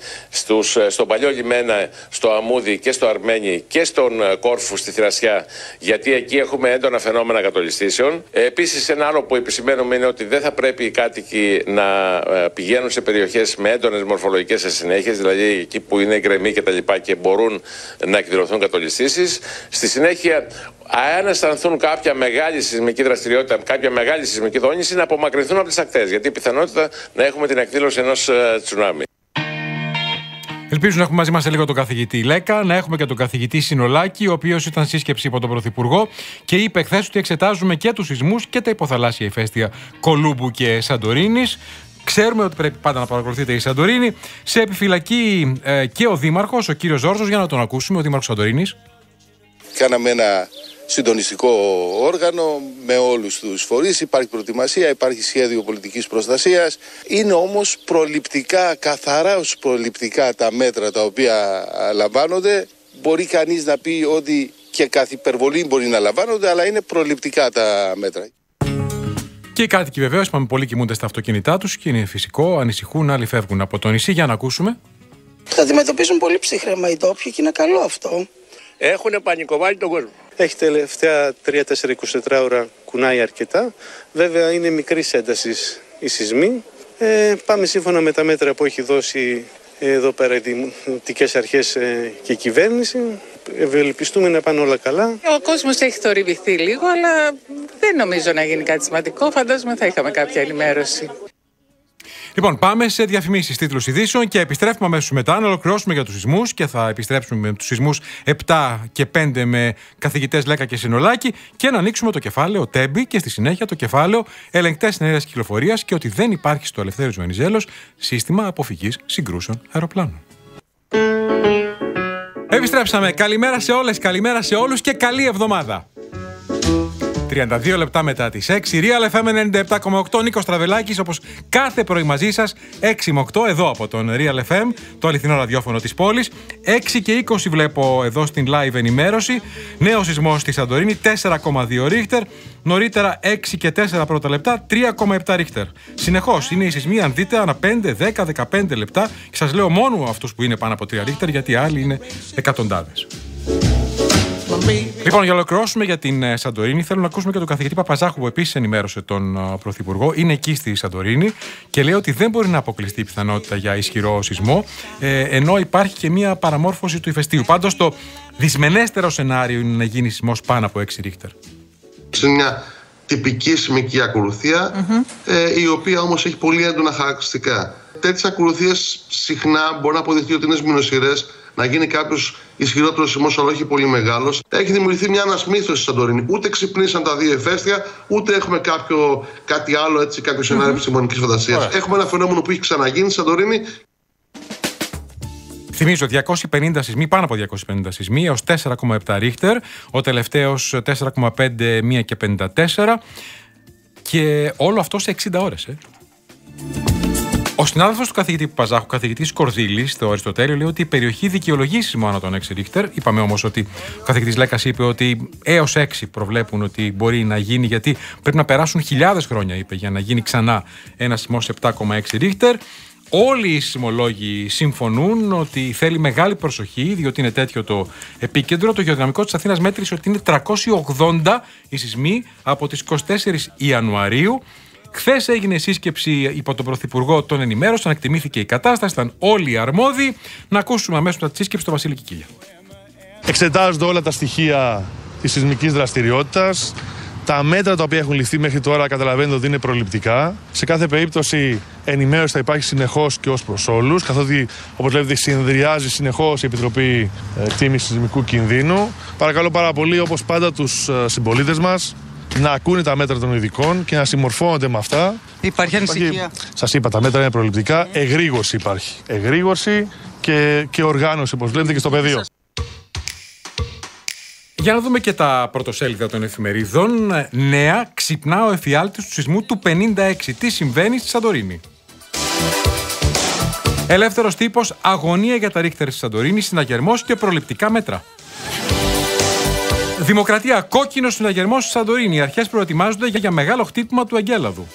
στον Παλιό Λιμένα, στο Αμούδι και στο Αρμένη και στον Κόρφου στη Θηρασιά, γιατί εκεί έχουμε έντονα φαινόμενα κατολιστήσεων. Επίσης, ένα άλλο που επισημαίνουμε είναι ότι δεν θα πρέπει οι κάτοικοι να πηγαίνουν σε περιοχές με έντονες μορφολογικές ασυνέχειες, δηλαδή εκεί που είναι γκρεμοί και μπορούν να εκδηλωθούν κατολιστήσεις. Στη συνέχεια, αν αισθανθούν κάποια μεγάλη σεισμική δραστηριότητα, κάποια μεγάλη σεισμική δόνηση, να απομακρυνθούν από τις ακτές, γιατί η πιθανότητα να έχουμε την εκδήλωση ενός τσουνάμι.
Ελπίζω να έχουμε μαζί μας σε λίγο τον καθηγητή Λέκα, να έχουμε και τον καθηγητή Συνολάκη, ο οποίος ήταν σύσκεψη υπό τον Πρωθυπουργό και είπε χθες ότι εξετάζουμε και τους σεισμούς και τα υποθαλάσσια ηφαίστεια Κολούμπου και Σαντορίνης. Ξέρουμε ότι πρέπει πάντα να παρακολουθείτε η Σαντορίνη. Σε επιφυλακή και ο Δήμαρχος, ο κύριος Ζόρζος, για να τον ακούσουμε, ο Δήμαρχος Σαντορίνης.
Κάναμε ένα συντονιστικό όργανο με όλους τους φορείς, υπάρχει προετοιμασία, υπάρχει σχέδιο πολιτικής προστασίας. Είναι όμως προληπτικά, καθαρά ως προληπτικά τα μέτρα τα οποία λαμβάνονται. Μπορεί κανείς να πει ότι και καθ' υπερβολή μπορεί να λαμβάνονται, αλλά είναι προληπτικά τα μέτρα.
Και οι κάτοικοι βεβαίως, είπαμε, πολλοί κοιμούνται στα αυτοκίνητά τους και είναι φυσικό, ανησυχούν, άλλοι φεύγουν από το νησί. Για να ακούσουμε.
Τα αντιμετωπίζουν πολύ ψυχραίμα οι ντόπιοι και είναι καλό αυτό.
Έχουν πανικοβάλει τον κόσμο.
Έχει τελευταία 3-4-24 ώρα κουνάει αρκετά. Βέβαια είναι μικρής έντασης οι σεισμοί. Πάμε σύμφωνα με τα μέτρα που έχει δώσει εδώ πέρα οι δημοτικές αρχές και η κυβέρνηση. Ευελπιστούμε να πάνε όλα καλά.
Ο κόσμος έχει θορυβηθεί λίγο, αλλά δεν νομίζω να γίνει κάτι σημαντικό. Φαντάζομαι θα είχαμε κάποια ενημέρωση.
Λοιπόν, πάμε σε διαφημίσεις, τίτλους ειδήσεων και επιστρέφουμε αμέσως μετά να ολοκληρώσουμε για τους σεισμούς και θα επιστρέψουμε με τους σεισμούς 7 και 5 με καθηγητές Λέκα και Συνολάκη και να ανοίξουμε το κεφάλαιο Τέμπη και στη συνέχεια το κεφάλαιο ελεγκτές ενέργειας κυκλοφορίας και ότι δεν υπάρχει στο Ελευθέριος Βενιζέλος σύστημα αποφυγής συγκρούσεων αεροπλάνων. Επιστρέψαμε. Καλημέρα σε όλες, καλημέρα σε όλους και καλή εβδομάδα. 32 λεπτά μετά τις 6, Real FM 97,8, Νίκος Τραβελάκης, όπως κάθε πρωί μαζί σας, 6 με 8, εδώ από τον Real FM, το αληθινό ραδιόφωνο της πόλης. 6 και 20 βλέπω εδώ στην live ενημέρωση. Νέο σεισμός στη Σαντορίνη, 4,2 ρίχτερ. Νωρίτερα 6 και 4 πρώτα λεπτά, 3,7 ρίχτερ. Συνεχώς είναι οι σεισμοί, αν δείτε, ανά 5, 10, 15 λεπτά. Και σας λέω μόνο αυτούς που είναι πάνω από 3 ρίχτερ, γιατί άλλοι είναι εκατοντάδες. Λοιπόν, για να ολοκληρώσουμε για την Σαντορίνη, θέλω να ακούσουμε και τον καθηγητή Παπαζάχου, που επίσης ενημέρωσε τον Πρωθυπουργό. Είναι εκεί στη Σαντορίνη και λέει ότι δεν μπορεί να αποκλειστεί η πιθανότητα για ισχυρό σεισμό, ενώ υπάρχει και μια παραμόρφωση του ηφαιστείου. Πάντως, το δυσμενέστερο σενάριο είναι να γίνει σεισμός πάνω από 6 ρίχτερ.
Είναι μια τυπική σεισμική ακολουθία, η οποία όμως έχει πολύ έντονα χαρακτηριστικά. Τέτοιες ακολουθίες συχνά μπορεί να αποδειχθεί ότι είναι σμηνοσειρές, να γίνει κάποιος ισχυρότερος σεισμός, αλλά όχι πολύ μεγάλος. Έχει δημιουργηθεί μια ανασμήθωση στη Σαντορίνη. Ούτε ξυπνήσαν τα δύο ηφαίστεια, ούτε έχουμε κάτι άλλο, έτσι, κάποιο σενάριο επιστημονικής φαντασίας. Έχουμε ένα φαινόμενο που έχει ξαναγίνει στη Σαντορίνη.
Θυμίζω 250 σεισμοί, πάνω από 250 σεισμοί, έως 4,7 ρίχτερ. Ο τελευταίος 4,5, 1 και 54. Και όλο αυτό σε 60 ώρες. Ο συνάδελφος του καθηγητή Παπαζάχου, καθηγητής Κορδίλης, στο Αριστοτέλειο, λέει ότι η περιοχή δικαιολογεί σεισμό άνω των 6 ρίχτερ. Είπαμε όμως ότι ο καθηγητής Λέκας είπε ότι έως 6 προβλέπουν ότι μπορεί να γίνει, γιατί πρέπει να περάσουν χιλιάδες χρόνια, είπε, για να γίνει ξανά ένα σεισμός 7,6 ρίχτερ. Όλοι οι σεισμολόγοι συμφωνούν ότι θέλει μεγάλη προσοχή, διότι είναι τέτοιο το επίκεντρο. Το γεωδυναμικό της Αθήνας μέτρησε ότι είναι 380 οι σεισμοί από τις 24 Ιανουαρίου. Χθες έγινε σύσκεψη υπό τον Πρωθυπουργό, τον ενημέρωσαν, εκτιμήθηκε η κατάσταση, ήταν όλοι οι αρμόδιοι. Να ακούσουμε αμέσως μετά τη σύσκεψη τον Βασίλη Κικίλια.
Εξετάζονται όλα τα στοιχεία της σεισμικής δραστηριότητας. Τα μέτρα τα οποία έχουν ληφθεί μέχρι τώρα καταλαβαίνετε ότι είναι προληπτικά. Σε κάθε περίπτωση ενημέρωση θα υπάρχει συνεχώς και ως προς όλους, καθότι όπως βλέπετε συνεδριάζει συνεχώς η Επιτροπή Εκτίμησης Σεισμικού Κινδύνου. Παρακαλώ πάρα πολύ, όπως πάντα, τους συμπολίτες μας να ακούνε τα μέτρα των ειδικών και να συμμορφώνονται με αυτά.
Υπάρχει ανησυχία.
Σας είπα, τα μέτρα είναι προληπτικά. Εγρήγορση υπάρχει. Εγρήγορση και οργάνωση, όπως βλέπετε, και στο πεδίο.
Για να δούμε και τα πρωτοσέλιδα των εφημερίδων. Νέα, ξυπνά ο εφιάλτης του σεισμού του 56. Τι συμβαίνει στη Σαντορίνη? Ελεύθερος τύπος, αγωνία για τα ρίχτερ στη Σαντορίνη, συναγερμός και προληπτικά μέτρα. Δημοκρατία, κόκκινος συναγερμός στη Σαντορίνη. Οι αρχές προετοιμάζονται για μεγάλο χτύπημα του Εγκέλαδου.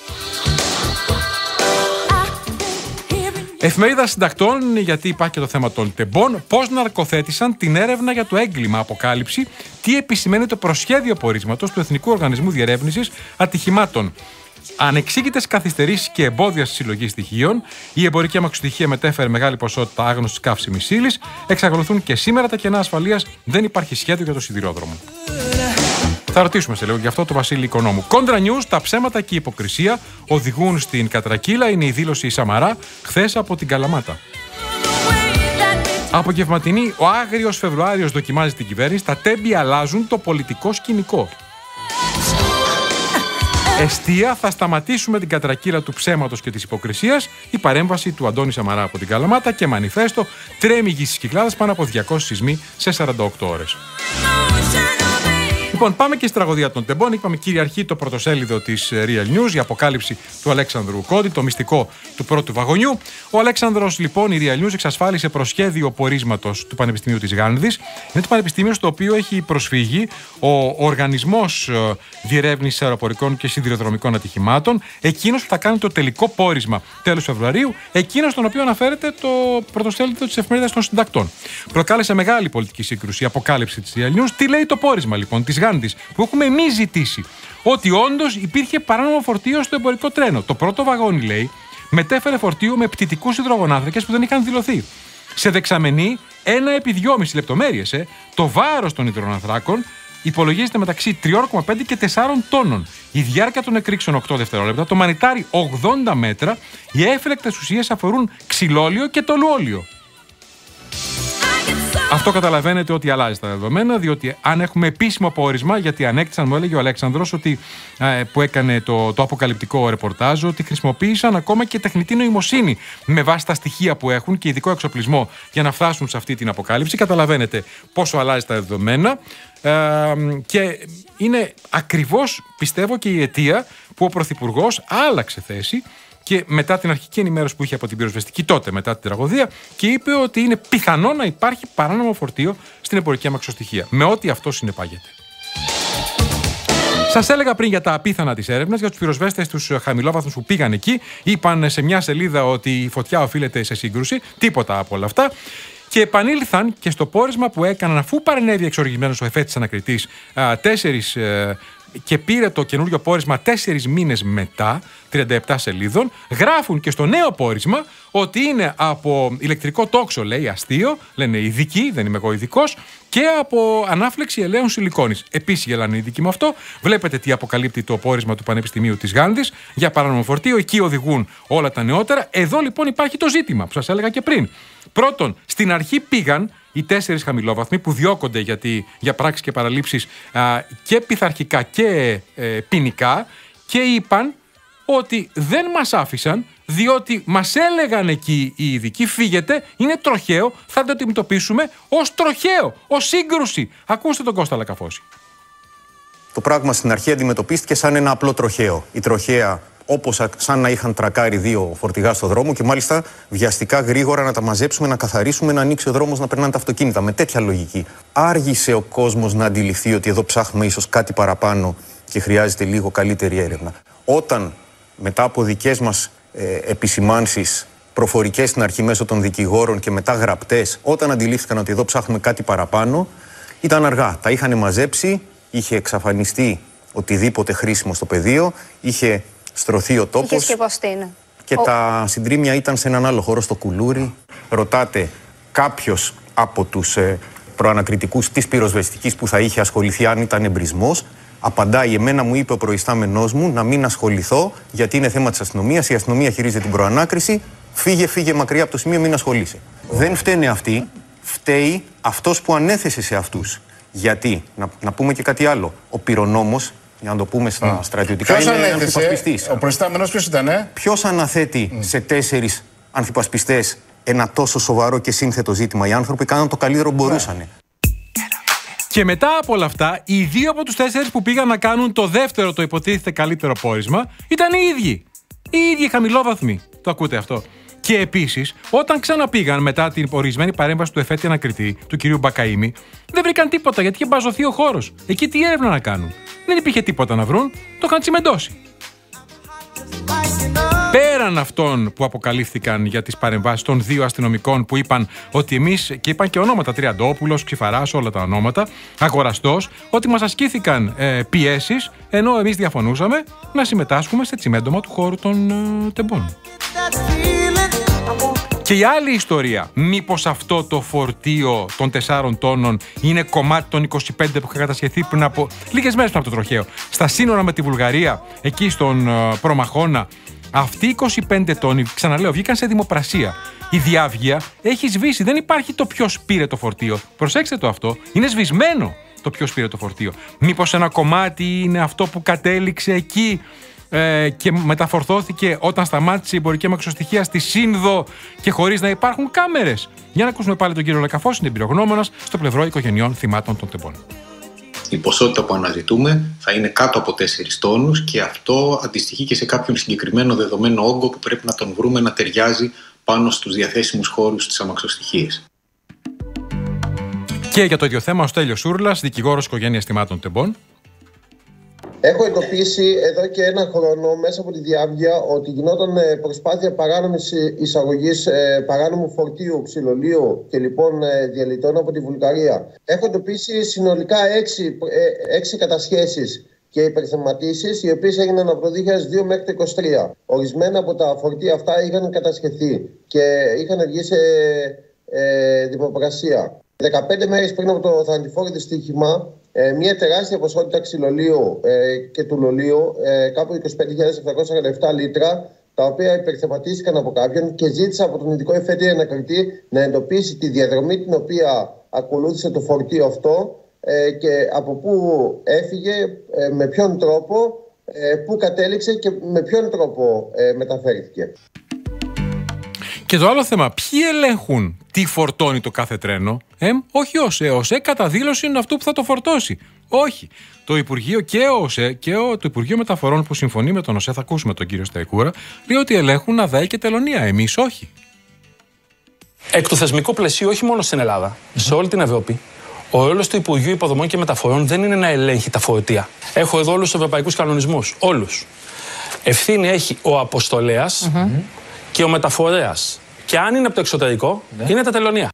Εφημερίδα Συντακτών, γιατί υπάρχει και το θέμα των τεμπών. Πώς ναρκοθέτησαν την έρευνα για το έγκλημα. Αποκάλυψη. Τι επισημαίνει το προσχέδιο πορίσματος του Εθνικού Οργανισμού Διερεύνησης Ατυχημάτων. ανεξήγητες καθυστερήσεις και εμπόδια στη συλλογή στοιχείων, η εμπορική αμαξοστοιχεία μετέφερε μεγάλη ποσότητα άγνωστης καύσιμης ύλης, εξακολουθούν και σήμερα τα κενά ασφαλείας, δεν υπάρχει σχέδιο για το σιδηρόδρομο. Θα ρωτήσουμε σε λίγο γι' αυτό το Βασίλη Οικονόμου. Κόντρα News, τα ψέματα και η υποκρισία οδηγούν στην κατρακύλα, είναι η δήλωση Σαμαρά χθες από την Καλαμάτα. Απογευματινή, ο άγριος Φεβρουάριος δοκιμάζει την κυβέρνηση, τα τέμπη αλλάζουν το πολιτικό σκηνικό. Εστία, θα σταματήσουμε την κατρακύλα του ψέματος και της υποκρισίας, η παρέμβαση του Αντώνη Σαμαρά από την Καλαμάτα και μανιφέστο, τρέμει γη στις Κυκλάδες, πάνω από 200 σεισμοί σε 48 ώρες. Λοιπόν, πάμε και στη τραγωδία των τεμπών. Είπαμε κυριαρχεί το πρωτοσέλιδο της Real News, η αποκάλυψη του Αλέξανδρου Κόντι, το μυστικό του πρώτου βαγονιού. Ο Αλέξανδρος, λοιπόν, η Real News εξασφάλισε προσχέδιο πορίσματος του Πανεπιστημίου της Γάνδης. Είναι το πανεπιστήμιο στο οποίο έχει προσφύγει ο Οργανισμός Διερεύνησης Αεροπορικών και Σιδηροδρομικών Ατυχημάτων, εκείνος που θα κάνει το τελικό πόρισμα τέλος Φεβρουαρίου, εκείνος στον οποίο αναφέρεται το πρωτοσέλιδο της Εφημερίδας των Συντακτών. Προκάλεσε μεγάλη πολιτική σύγκρουση η αποκάλυψη της Real News. Τι λέει το πόρισμα, λοιπόν, της Γάνδης, που έχουμε εμείς ζητήσει? Ότι όντως υπήρχε παράνομο φορτίο στο εμπορικό τρένο. Το πρώτο βαγόνι, λέει, μετέφερε φορτίο με πτυτικούς υδρογονάνθρακες που δεν είχαν δηλωθεί. Σε δεξαμενή, 1/2 λεπτομέρειες. Το βάρος των υδρογονανθράκων υπολογίζεται μεταξύ 3,5 και 4 τόνων. Η διάρκεια των εκρήξεων 8 δευτερόλεπτα, το μανιτάρι 80 μέτρα, οι έφυλακτες ουσίες αφορούν ξυλόλιο και τολουόλιο. Αυτό καταλαβαίνετε ότι αλλάζει τα δεδομένα, διότι αν έχουμε επίσημο πόρισμα, γιατί ανέκτησαν, μου έλεγε ο Αλέξανδρος, ότι, που έκανε το αποκαλυπτικό ρεπορτάζ, ότι χρησιμοποίησαν ακόμα και τεχνητή νοημοσύνη με βάση τα στοιχεία που έχουν και ειδικό εξοπλισμό για να φτάσουν σε αυτή την αποκάλυψη. Καταλαβαίνετε πόσο αλλάζει τα δεδομένα. Και είναι ακριβώς, πιστεύω, και η αιτία που ο Πρωθυπουργός άλλαξε θέση και μετά την αρχική ενημέρωση που είχε από την πυροσβεστική τότε, μετά την τραγωδία, και είπε ότι είναι πιθανό να υπάρχει παράνομο φορτίο στην εμπορική αμαξοστοιχεία, με ό,τι αυτό συνεπάγεται. Σας έλεγα πριν για τα απίθανα της έρευνας, για τους πυροσβέστες, τους χαμηλόβαθμους που πήγαν εκεί. Είπαν σε μια σελίδα ότι η φωτιά οφείλεται σε σύγκρουση, τίποτα από όλα αυτά. Και επανήλθαν και στο πόρισμα που έκαναν, αφού παρενέβη εξοργισμένος ο εφέτης ανακριτής, και πήρε το καινούριο πόρισμα 4 μήνες μετά, 37 σελίδων, γράφουν και στο νέο πόρισμα ότι είναι από ηλεκτρικό τόξο, λέει, αστείο, λένε ειδικοί, δεν είμαι εγώ ειδικός, και από ανάφλεξη ελαίων σιλικόνης. Επίσης γελάνε οι ειδικοί με αυτό. Βλέπετε τι αποκαλύπτει το πόρισμα του Πανεπιστημίου της Γάνδης για παράνομο φορτίο. Εκεί οδηγούν όλα τα νεότερα. Εδώ λοιπόν υπάρχει το ζήτημα που σας έλεγα και πριν. Πρώτον, στην αρχή πήγαν οι 4 χαμηλόβαθμοι που διώκονται για πράξεις και παραλήψεις και πειθαρχικά και ποινικά, και είπαν ότι δεν μας άφησαν, διότι μας έλεγαν εκεί οι ειδικοί, φύγετε, είναι τροχαίο, θα το αντιμετωπίσουμε ως τροχαίο, ως σύγκρουση. Ακούστε τον Κώστα Λακαφώση.
Το πράγμα στην αρχή αντιμετωπίστηκε σαν ένα απλό τροχαίο. Η τροχαία, όπως σαν να είχαν τρακάρει 2 φορτηγά στο δρόμο, και μάλιστα βιαστικά γρήγορα να τα μαζέψουμε, να καθαρίσουμε, να ανοίξει ο δρόμος, να περνάνε τα αυτοκίνητα. Με τέτοια λογική. Άργησε ο κόσμος να αντιληφθεί ότι εδώ ψάχνουμε ίσως κάτι παραπάνω και χρειάζεται λίγο καλύτερη έρευνα. Όταν μετά από δικές μας επισημάνσεις, προφορικές στην αρχή μέσω των δικηγόρων και μετά γραπτές, όταν αντιλήφθηκαν ότι εδώ ψάχνουμε κάτι παραπάνω, ήταν αργά. Τα είχαν μαζέψει, είχε εξαφανιστεί οτιδήποτε χρήσιμο στο πεδίο, είχε στρωθεί ο τόπος.
Είχε σκεπαστεί, ναι.
Και τα συντρίμμια ήταν σε έναν άλλο χώρο, στο Κουλούρι. Ρωτάτε κάποιος από τους προανακριτικούς της πυροσβεστικής που θα είχε ασχοληθεί αν ήταν εμπρισμός. Απαντάει, εμένα μου είπε ο προϊστάμενός μου να μην ασχοληθώ, γιατί είναι θέμα της αστυνομίας. Η αστυνομία χειρίζεται την προανάκριση. Φύγε μακριά από το σημείο, μην ασχολείσαι. Δεν φταίνε αυτοί, φταίει αυτός που ανέθεσε σε αυτούς. Γιατί, να πούμε και κάτι άλλο, ο πυρονόμος, για να το πούμε στα στρατιωτικά,
ποιος
είναι
ανέθεσε,
ανθυπασπιστής.
ο προϊστάμενος ποιος ήτανε?
Ποιος αναθέτει σε 4 ανθυπασπιστές ένα τόσο σοβαρό και σύνθετο ζήτημα? Οι άνθρωποι κάναν το καλύτερο που μπορούσαν.
Και μετά από όλα αυτά, οι 2 από τους 4 που πήγαν να κάνουν το δεύτερο, το υποτίθεται καλύτερο πόρισμα, ήταν οι ίδιοι. Οι ίδιοι χαμηλόβαθμοι. Το ακούτε αυτό? Και επίσης, όταν ξαναπήγαν μετά την ορισμένη παρέμβαση του εφέτη ανακριτή, του κυρίου Μπακαΐμη, δεν βρήκαν τίποτα, γιατί είχε μπαζωθεί ο χώρος. Εκεί τι έρευνα να κάνουν? Δεν υπήρχε τίποτα να βρουν, το είχαν τσιμεντώσει. Πέραν πήραν αυτόν που αποκαλύφθηκαν για τις παρεμβάσεις των 2 αστυνομικών που είπαν ότι εμείς, και είπαν και ονόματα, Τριαντόπουλος, Ξυφαράς, όλα τα ονόματα, Αγοραστός, ότι μας ασκήθηκαν πιέσεις, ενώ εμείς διαφωνούσαμε να συμμετάσχουμε σε τσιμέντομα του χώρου των τεμπών. Και η άλλη ιστορία, μήπως αυτό το φορτίο των 4 τόνων είναι κομμάτι των 25 που είχα κατασχεθεί πριν από λίγες μέρες πριν από το τροχαίο, στα σύνορα με τη Βουλγαρία, εκεί στον Προμαχώνα. Αυτοί οι 25 τόνοι, ξαναλέω, βγήκαν σε δημοπρασία. Η διάβγεια έχει σβήσει, δεν υπάρχει το ποιος πήρε το φορτίο. Προσέξτε το αυτό, είναι σβησμένο το ποιος πήρε το φορτίο. Μήπως ένα κομμάτι είναι αυτό που κατέληξε εκεί και μεταφορτώθηκε όταν σταμάτησε η εμπορική αμαξοστοιχεία στη Σύνδο και χωρίς να υπάρχουν κάμερες. Για να ακούσουμε πάλι τον κύριο Λακαφός, είναι εμπειρογνώμονας στο πλευρό οικογενειών θυμάτων των τεμπών.
Η ποσότητα που αναζητούμε θα είναι κάτω από 4 τόνους και αυτό αντιστοιχεί και σε κάποιον συγκεκριμένο δεδομένο όγκο που πρέπει να τον βρούμε να ταιριάζει πάνω στους διαθέσιμους χώρους της αμαξοστοιχίας.
Και για το ίδιο θέμα ο Στέλιος Σούρλας, δικηγόρος οικογένειας θυμάτων τεμπών.
Έχω εντοπίσει εδώ και 1 χρόνο μέσα από τη διάβγεια ότι γινόταν προσπάθεια παράνομης εισαγωγής παράνομου φορτίου, ξυλολίου και λοιπόν διαλυτών από τη Βουλγαρία. Έχω εντοπίσει συνολικά 6 κατασχέσεις και υπερθεματίσεις, οι οποίες έγιναν από το 2002 μέχρι το 2023. Ορισμένα από τα φορτία αυτά είχαν κατασχεθεί και είχαν βγει σε δημοπρασία. 15 μέρες πριν από το θανατηφόρο δυστύχημα, μια τεράστια ποσότητα ξυλολίου και του λολίου, κάπου 25.747 λίτρα, τα οποία υπερθεματίστηκαν από κάποιον και ζήτησα από τον ειδικό εφετή ανακριτή να εντοπίσει τη διαδρομή την οποία ακολούθησε το φορτίο αυτό και από πού έφυγε, με ποιον τρόπο, πού κατέληξε και με ποιον τρόπο μεταφέρθηκε.
Και το άλλο θέμα, ποιοι ελέγχουν τι φορτώνει το κάθε τρένο? Όχι ΟΣΕ. ΟΣΕ κατά δήλωση είναι αυτό που θα το φορτώσει. Όχι. Το Υπουργείο και ο ΟΣΕ και το Υπουργείο Μεταφορών που συμφωνεί με τον ΟΣΕ, θα ακούσουμε τον κύριο Σταϊκούρα, λέει ότι ελέγχουν ΑΔΑΗ και τελωνία. Εμείς όχι.
Εκ του θεσμικού πλαισίου, όχι μόνο στην Ελλάδα, σε όλη την Ευρώπη, ο ρόλος του Υπουργείου Υποδομών και Μεταφορών δεν είναι να ελέγχει τα φορτία. Έχω εδώ όλους τους ευρωπαϊκούς κανονισμούς. Όλους. Ευθύνη έχει ο αποστολέας και ο μεταφορέας. Και αν είναι από το εξωτερικό, είναι τα τελωνία.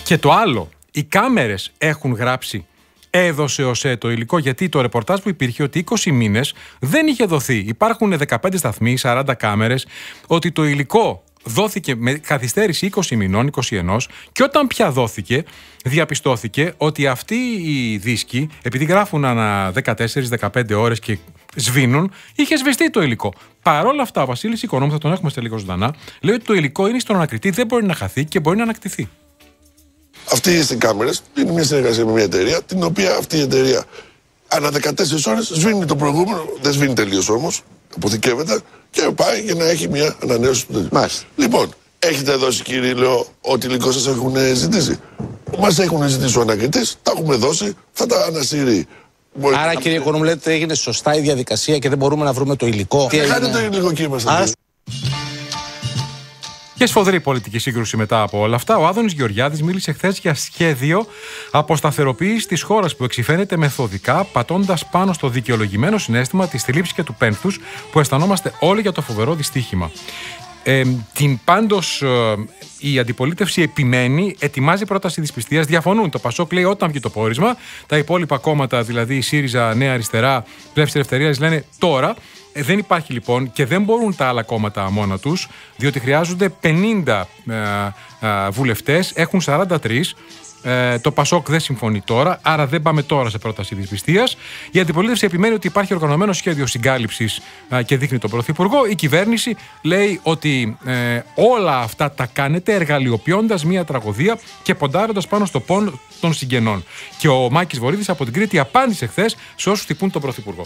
Και το άλλο, οι κάμερες έχουν γράψει έδωσε ΟΣΕ το υλικό, γιατί το ρεπορτάζ που υπήρχε ότι 20 μήνες δεν είχε δοθεί. Υπάρχουν 15 σταθμοί, 40 κάμερες, ότι το υλικό δόθηκε με καθυστέρηση 20 μηνών, 21, και όταν πια δόθηκε, διαπιστώθηκε ότι αυτοί οι δίσκοι, επειδή γράφουν ανά 14-15 ώρες και σβήνουν, είχε σβηστεί το υλικό. Παρ' όλα αυτά, ο Βασίλης Οικονόμου, θα τον έχουμε σε λίγο ζωντανά, λέει ότι το υλικό είναι στον ανακριτή, δεν μπορεί να χαθεί και μπορεί να ανακτηθεί.
Αυτή οι κάμερες είναι μια συνεργασία με μια εταιρεία, την οποία αυτή η εταιρεία ανά 14 ώρες σβήνει το προηγούμενο, δεν σβήνει τελείως όμως, αποθηκεύεται και πάει για να έχει μια ανανέωση του τελείως. Λοιπόν, έχετε δώσει, κύριε Λέω, ό,τι υλικό σας έχουν ζητήσει? Μας έχουν ζητήσει ο ανακριτής, τα έχουμε δώσει, θα τα ανασύρει.
Άρα, κύριε Οικονόμου, λέτε ότι έγινε σωστά η διαδικασία και δεν μπορούμε να βρούμε το υλικό?
Κάντε το υλικό και είμαστε.
Και σφοδρή πολιτική σύγκρουση μετά από όλα αυτά. Ο Άδωνης Γεωργιάδης μίλησε χθες για σχέδιο αποσταθεροποίησης της χώρας που εξυφαίνεται μεθοδικά, πατώντας πάνω στο δικαιολογημένο συναίσθημα της θλίψης και του πένθους που αισθανόμαστε όλοι για το φοβερό δυστύχημα. Πάντως η αντιπολίτευση επιμένει, ετοιμάζει πρόταση δυσπιστίας, διαφωνούν. Το Πασόκ λέει όταν βγει το πόρισμα, τα υπόλοιπα κόμματα, δηλαδή η ΣΥΡΙΖΑ, Νέα Αριστερά, Πλεύση Ελευθερίας, λένε τώρα. Δεν υπάρχει λοιπόν και δεν μπορούν τα άλλα κόμματα μόνα τους, διότι χρειάζονται 50 βουλευτές, έχουν 43. Το Πασόκ δεν συμφωνεί τώρα, άρα δεν πάμε τώρα σε πρόταση δυσπιστίας. Η αντιπολίτευση επιμένει ότι υπάρχει οργανωμένο σχέδιο συγκάλυψης και δείχνει τον Πρωθυπουργό. Η κυβέρνηση λέει ότι όλα αυτά τα κάνετε εργαλειοποιώντας μια τραγωδία και ποντάροντας πάνω στο πόνο των συγγενών. Και ο Μάκης Βορίδης από την Κρήτη απάντησε χθες σε όσους τυπούν τον Πρωθυπουργό.